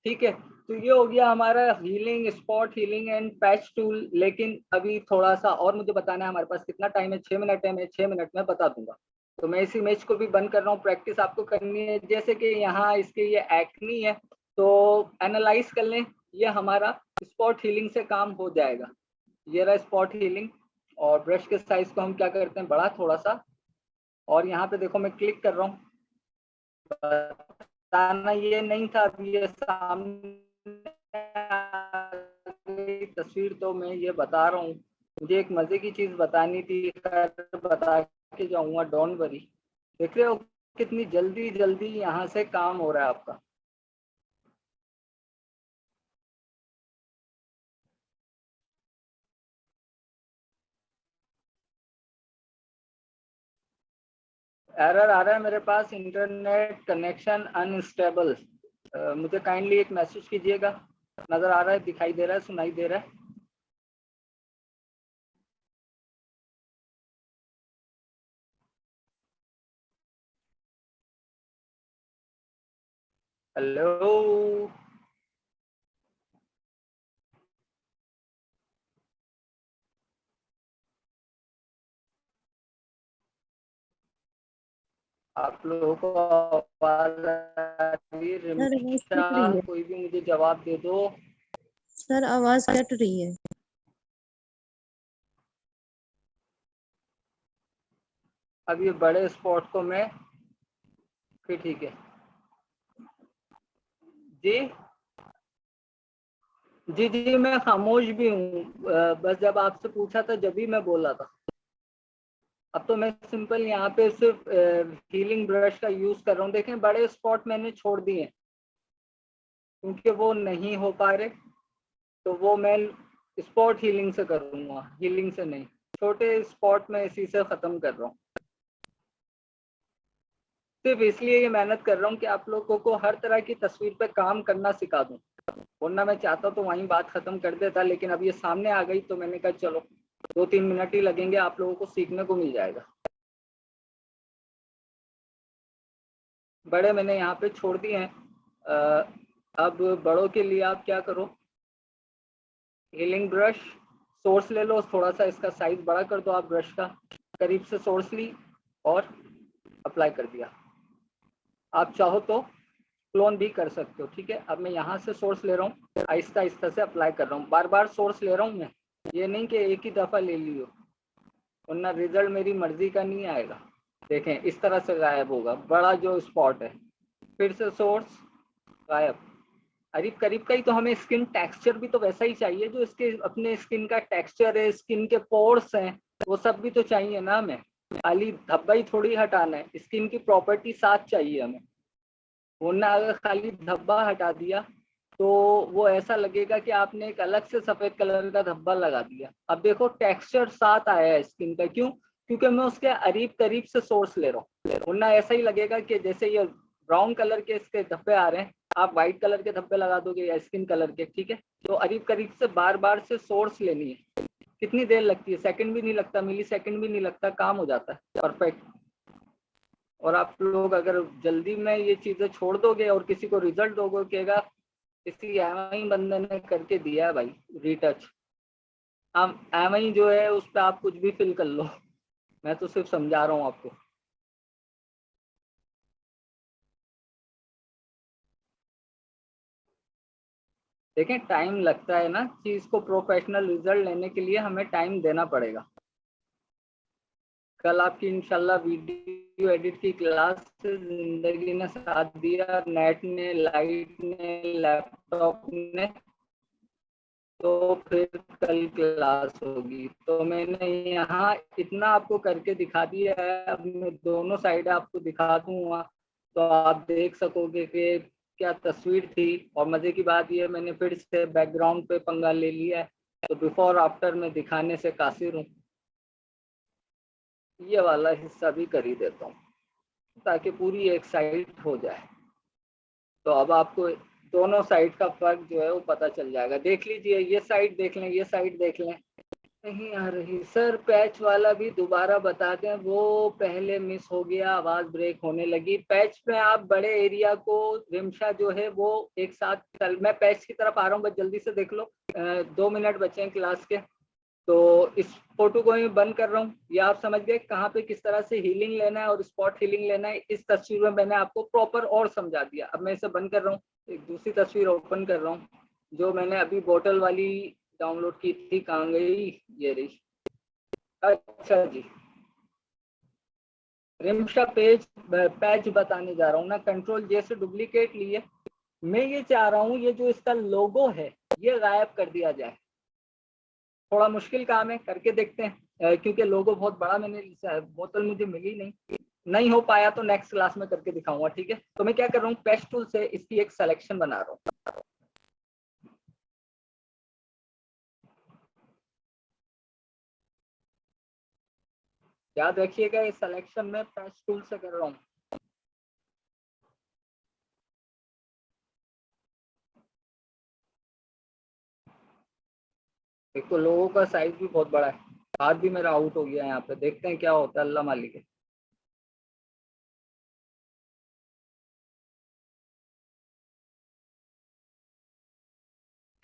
ठीक है, तो ये हो गया हमारा healing, spot healing and patch tool. लेकिन अभी थोड़ा सा और मुझे बताना है, हमारे पास कितना टाइम है, 6 मिनट है। मैं 6 मिनट में बता दूंगा। तो मैं इस इमेज को भी बंद कर रहा हूँ, प्रैक्टिस आपको करनी है। जैसे कि यहाँ इसके ये एक्नी है, तो एनालाइज कर लें, ये हमारा स्पॉट हीलिंग से काम हो जाएगा। ये रहा स्पॉट हीलिंग। और ब्रश के साइज को हम क्या करते हैं, बड़ा थोड़ा सा। और यहाँ पे देखो मैं क्लिक कर रहा हूँ, बताना ये नहीं था, अभी ये सामने तस्वीर, तो मैं ये बता रहा हूँ। मुझे एक मजे की चीज बतानी थी, बता के जाऊंगा, डोंट वरी। देख रहे हो कितनी जल्दी जल्दी यहाँ से काम हो रहा है आपका। एरर आ रहा है मेरे पास, इंटरनेट कनेक्शन अनस्टेबल। मुझे काइंडली एक मैसेज कीजिएगा। नजर आ रहा है, दिखाई दे रहा है, सुनाई दे रहा है? हेलो, आप लोगों को आवाज आ रही है? सर आवाज रिमशा, कट रही है। कोई भी मुझे जवाब दे दो। सर आवाज कट रही है। अब ये बड़े स्पॉट को मैं, फिर ठीक है जी। जी जी, मैं खामोश भी हूँ, बस जब आपसे पूछा था जब भी मैं बोला था। अब तो मैं सिंपल यहाँ पे सिर्फ हीलिंग ब्रश का यूज कर रहा हूँ। देखें बड़े स्पॉट मैंने छोड़ दिए क्योंकि वो नहीं हो पा रहे, तो वो मैं स्पॉट हीलिंग से करूंगा, हीलिंग से नहीं। छोटे स्पॉट में इसी से खत्म कर रहा हूँ। सिर्फ इसलिए ये मेहनत कर रहा हूँ कि आप लोगों को हर तरह की तस्वीर पे काम करना सिखा दूं, वरना मैं चाहता तो वहीं बात खत्म कर देता, लेकिन अब ये सामने आ गई तो मैंने कहा चलो 2-3 मिनट ही लगेंगे, आप लोगों को सीखने को मिल जाएगा। बड़े मैंने यहाँ पे छोड़ दिए हैं। अब बड़ों के लिए आप क्या करो, हीलिंग ब्रश सोर्स ले लो, थोड़ा सा इसका साइज बड़ा कर दो आप ब्रश का, करीब से सोर्स ली और अप्लाई कर दिया। आप चाहो तो क्लोन भी कर सकते हो, ठीक है। अब मैं यहाँ से सोर्स ले रहा हूँ, आहिस्ता आहिस्ता से अप्लाई कर रहा हूँ, बार बार सोर्स ले रहा हूँ मैं, ये नहीं कि एक ही दफ़ा ले लियो, वरना रिजल्ट मेरी मर्जी का नहीं आएगा। देखें इस तरह से गायब होगा बड़ा जो स्पॉट है, फिर से सोर्स गायब। करीब करीब का ही तो हमें स्किन टेक्सचर भी तो वैसा ही चाहिए जो इसके अपने स्किन का टेक्सचर है, स्किन के पोर्स हैं, वो सब भी तो चाहिए ना हमें। खाली धब्बा ही थोड़ी हटाना है, स्किन की प्रॉपर्टी साथ चाहिए हमें, वरना अगर खाली धब्बा हटा दिया तो वो ऐसा लगेगा कि आपने एक अलग से सफेद कलर का धब्बा लगा दिया। अब देखो टेक्सचर साथ आया है स्किन का, क्यों? क्योंकि मैं उसके करीब करीब से सोर्स ले रहा हूँ, वरना ऐसा ही लगेगा कि जैसे ये ब्राउन कलर के इसके धब्बे आ रहे हैं, आप व्हाइट कलर के धब्बे लगा दोगे या स्किन कलर के, ठीक है। तो करीब करीब से बार बार से सोर्स लेनी है। कितनी देर लगती है? सेकंड भी नहीं लगता, मिली सेकंड भी नहीं लगता, काम हो जाता है परफेक्ट। और आप लोग अगर जल्दी में ये चीजें छोड़ दोगे और किसी को रिजल्ट दोगे, कहेगा किसी एमआई बंदे ने करके दिया है भाई रीटच। हम एमआई जो है उस पर आप कुछ भी फिल कर लो, मैं तो सिर्फ समझा रहा हूँ आपको। देखें टाइम लगता है ना, चीज को प्रोफेशनल रिजल्ट लेने के लिए हमें टाइम देना पड़ेगा। कल आपकी इंशाल्लाह वीडियो एडिट की क्लास से जिंदगी ने साथ दिया, नेट ने, लाइट ने, लैपटॉप ने, तो फिर कल क्लास होगी। तो मैंने यहाँ इतना आपको करके दिखा दिया है, अब मैं दोनों साइड आपको दिखा दूंगा तो आप देख सकोगे कि क्या तस्वीर थी। और मजे की बात ये, मैंने फिर से बैकग्राउंड पे पंगा ले लिया है, तो बिफोर आफ्टर में दिखाने से कासिर हूँ। ये वाला हिस्सा भी कर ही देता हूँ ताकि पूरी एक साइड हो जाए। तो अब आपको दोनों साइड का फर्क जो है वो पता चल जाएगा। देख लीजिए, ये साइड देख लें, ये साइड देख लें। नहीं आ रही सर, पैच वाला भी दोबारा बता दें, वो पहले मिस हो गया, आवाज ब्रेक होने लगी। पैच में आप बड़े एरिया को, रिमशा जो है वो एक साथ चल, मैं पैच की तरफ आ रहा हूँ, बस जल्दी से देख लो। 2 मिनट बचे हैं क्लास के, तो इस फोटो को मैं बंद कर रहा हूँ। या आप समझ गए कहाँ पे किस तरह से हीलिंग लेना है और स्पॉट हीलिंग लेना है। इस तस्वीर में मैंने आपको प्रॉपर और समझा दिया। अब मैं इसे बंद कर रहा हूँ, एक दूसरी तस्वीर ओपन कर रहा हूँ जो मैंने अभी बोतल वाली डाउनलोड की थी। कहाँ गई? ये रही। अच्छा जी, रिमशा पेज पैच बताने जा रहा हूँ ना। कंट्रोल जे से डुप्लीकेट लिए, मैं ये चाह रहा हूँ ये जो इसका लोगो है ये गायब कर दिया जाए। थोड़ा मुश्किल काम है, करके देखते हैं। क्योंकि लोगो बहुत बड़ा, मैंने बोतल मुझे मिली नहीं, नहीं हो पाया तो नेक्स्ट क्लास में करके दिखाऊंगा, ठीक है। तो मैं क्या कर रहा हूँ, पेस्ट टूल से इसकी एक सिलेक्शन बना रहा हूँ। याद रखिएगा ये सिलेक्शन में पेस्ट टूल से कर रहा हूँ। देखो लोगों का साइज भी बहुत बड़ा है, हाथ भी मेरा आउट हो गया है यहाँ पे। देखते हैं क्या होता है, अल्लाह मालिक है।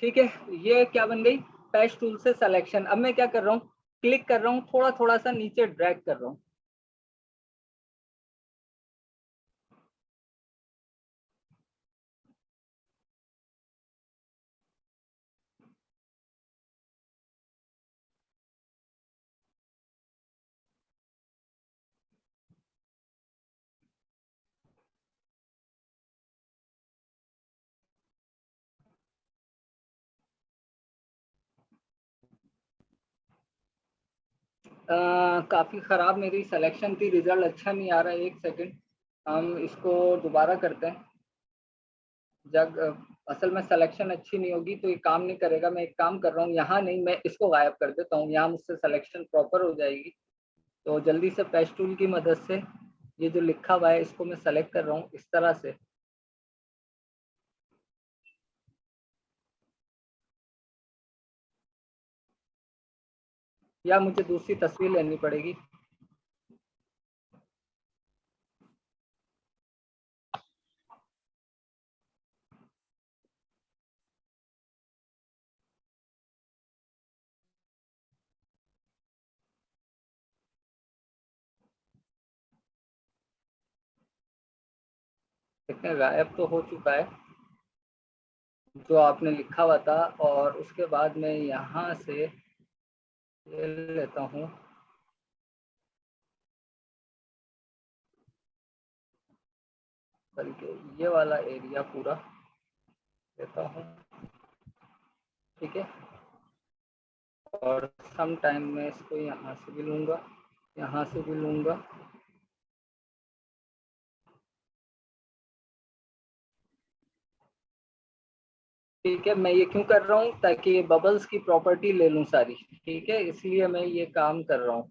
ठीक है, ये क्या बन गई, पेस्ट टूल से सिलेक्शन। अब मैं क्या कर रहा हूँ, क्लिक कर रहा हूँ, थोड़ा थोड़ा सा नीचे ड्रैग कर रहा हूँ। काफ़ी ख़राब मेरी सिलेक्शन थी, रिज़ल्ट अच्छा नहीं आ रहा है। 1 सेकंड, हम इसको दोबारा करते हैं। जब असल में सिलेक्शन अच्छी नहीं होगी तो ये काम नहीं करेगा। मैं एक काम कर रहा हूँ, यहाँ नहीं, मैं इसको गायब कर देता हूँ, यहाँ मुझसे सिलेक्शन प्रॉपर हो जाएगी। तो जल्दी से पैच टूल की मदद से ये जो लिखा हुआ है इसको मैं सेलेक्ट कर रहा हूँ इस तरह से। या मुझे दूसरी तस्वीर लेनी पड़ेगी? देखते हैं, गायब तो हो चुका है जो आपने लिखा हुआ था। और उसके बाद मैं यहाँ से ले लेता हूँ, बल्कि ये वाला एरिया पूरा लेता हूँ, ठीक है। और सम टाइम में इसको यहाँ से भी लूँगा, यहाँ से भी लूँगा। ठीक है, मैं ये क्यों कर रहा हूँ, ताकि ये बबल्स की प्रॉपर्टी ले लूँ सारी, ठीक है, इसलिए मैं ये काम कर रहा हूँ।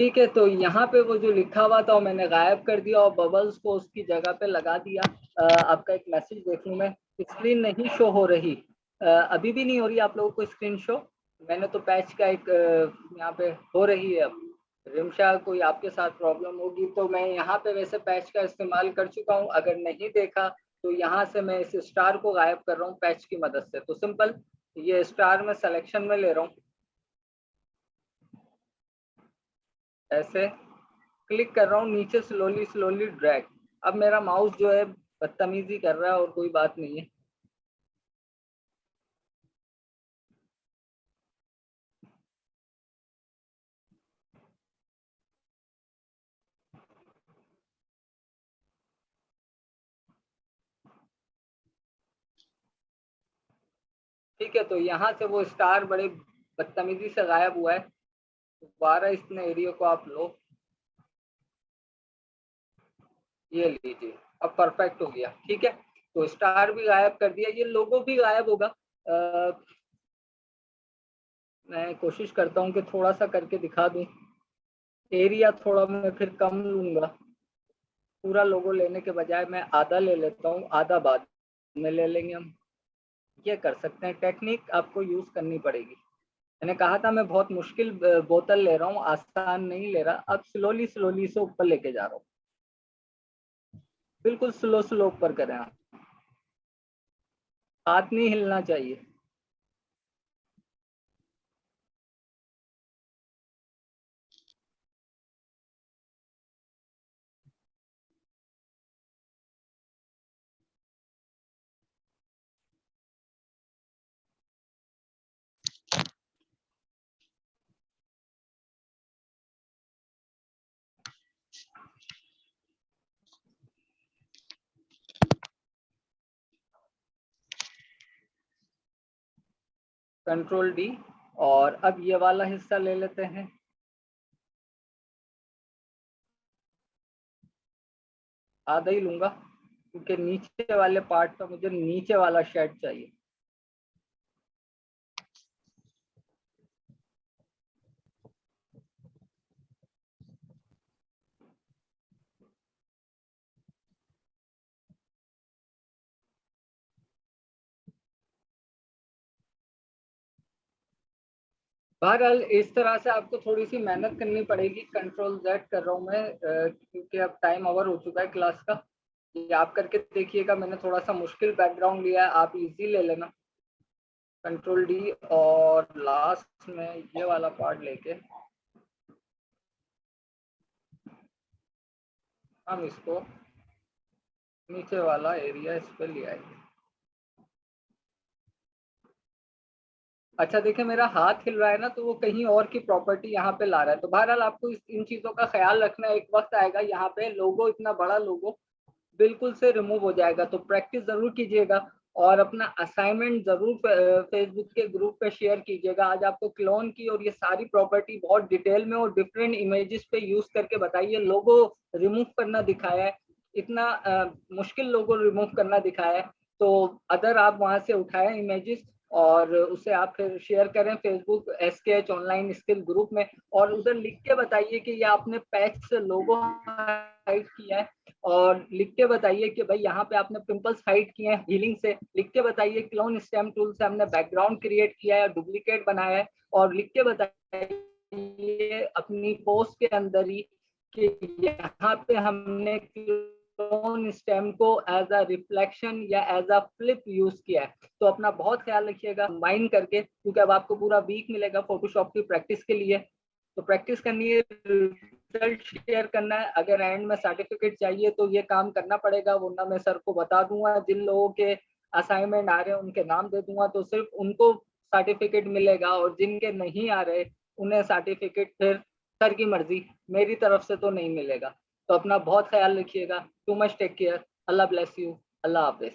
ठीक है, तो यहाँ पे वो जो लिखा हुआ था वो मैंने गायब कर दिया और बबल्स को उसकी जगह पे लगा दिया। आपका एक मैसेज देख लूँ मैं, स्क्रीन नहीं शो हो रही। अभी भी नहीं हो रही आप लोगों को स्क्रीन शो? मैंने तो पैच का एक यहाँ पे हो रही है। अब रिमशा कोई आपके साथ प्रॉब्लम होगी तो मैं यहाँ पे वैसे पैच का इस्तेमाल कर चुका हूँ। अगर नहीं देखा तो यहाँ से मैं इस स्टार को गायब कर रहा हूँ पैच की मदद से। तो सिंपल, ये स्टार मैं सिलेक्शन में ले रहा हूँ, ऐसे क्लिक कर रहा हूँ, नीचे स्लोली स्लोली ड्रैग। अब मेरा माउस जो है बदतमीजी कर रहा है और कोई बात नहीं है। ठीक है, तो यहाँ से वो स्टार बड़े बदतमीजी से गायब हुआ है। दोबारा इस एरिया को आप लो, ये लीजिए, अब परफेक्ट हो गया। ठीक है, तो स्टार भी गायब कर दिया, ये लोगो भी गायब होगा। मैं कोशिश करता हूँ कि थोड़ा सा करके दिखा दूँ। एरिया थोड़ा मैं फिर कम लूँगा, पूरा लोगो लेने के बजाय मैं आधा ले लेता हूँ, आधा बाद में ले लेंगे हम। ये कर सकते हैं, टेक्निक आपको यूज़ करनी पड़ेगी। मैंने कहा था मैं बहुत मुश्किल बोतल ले रहा हूँ, आसान नहीं ले रहा। अब स्लोली स्लोली से ऊपर लेके जा रहा हूँ, बिल्कुल स्लो स्लो ऊपर करें आप, हाथ नहीं हिलना चाहिए। कंट्रोल डी, और अब ये वाला हिस्सा ले लेते हैं। आधा ही लूंगा क्योंकि नीचे वाले पार्ट का मुझे नीचे वाला शेड चाहिए। बहरहाल इस तरह से आपको थोड़ी सी मेहनत करनी पड़ेगी। कंट्रोल जेड कर रहा हूँ मैं क्योंकि अब टाइम ओवर हो चुका है क्लास का। ये आप करके देखिएगा, मैंने थोड़ा सा मुश्किल बैकग्राउंड लिया है, आप इजी ले लेना। कंट्रोल डी, और लास्ट में ये वाला पार्ट लेके हम इसको नीचे वाला एरिया इस पर ले आएंगे। अच्छा देखिए, मेरा हाथ हिल रहा है ना, तो वो कहीं और की प्रॉपर्टी यहाँ पे ला रहा है। तो बहरहाल आपको इन चीज़ों का ख्याल रखना है। एक वक्त आएगा यहाँ पे लोगो, इतना बड़ा लोगो बिल्कुल से रिमूव हो जाएगा, तो प्रैक्टिस ज़रूर कीजिएगा। और अपना असाइनमेंट जरूर फेसबुक के ग्रुप पे शेयर कीजिएगा। आज आपको क्लोन की और ये सारी प्रॉपर्टी बहुत डिटेल में और डिफरेंट इमेजेस पे यूज करके बताइए। लोगो रिमूव करना दिखाया है, इतना मुश्किल लोगो रिमूव करना दिखाया है। तो अगर आप वहां से उठाएं इमेजेस और उसे आप फिर शेयर करें Facebook SKH online skill group में, और उधर लिख के बताइए कि ये आपने पैच से लोगो हाइड किया है, और लिख के बताइए कि भाई यहाँ पे आपने पिंपल्स हाइड किए हैं हीलिंग से। लिख के बताइए क्लोन स्टेम टूल से हमने बैकग्राउंड क्रिएट किया है, डुप्लीकेट बनाया है। और लिख के बताइए अपनी पोस्ट के अंदर ही कि यहाँ पे हमने क्लोन स्टेम को एज अ रिफ्लेक्शन या एज अ फ्लिप यूज किया है। तो अपना बहुत ख्याल रखिएगा माइंड करके, क्योंकि अब आपको पूरा वीक मिलेगा फोटोशॉप की प्रैक्टिस के लिए। तो प्रैक्टिस करनी है, रिजल्ट शेयर करना है। अगर एंड में सर्टिफिकेट चाहिए तो ये काम करना पड़ेगा, वरना मैं सर को बता दूंगा। जिन लोगों के असाइनमेंट आ रहे हैं उनके नाम दे दूंगा, तो सिर्फ उनको सर्टिफिकेट मिलेगा, और जिनके नहीं आ रहे उन्हें सर्टिफिकेट फिर सर की मर्जी, मेरी तरफ से तो नहीं मिलेगा। तो अपना बहुत ख्याल रखिएगा। Too much take care. Allah bless you. Allah Hafiz.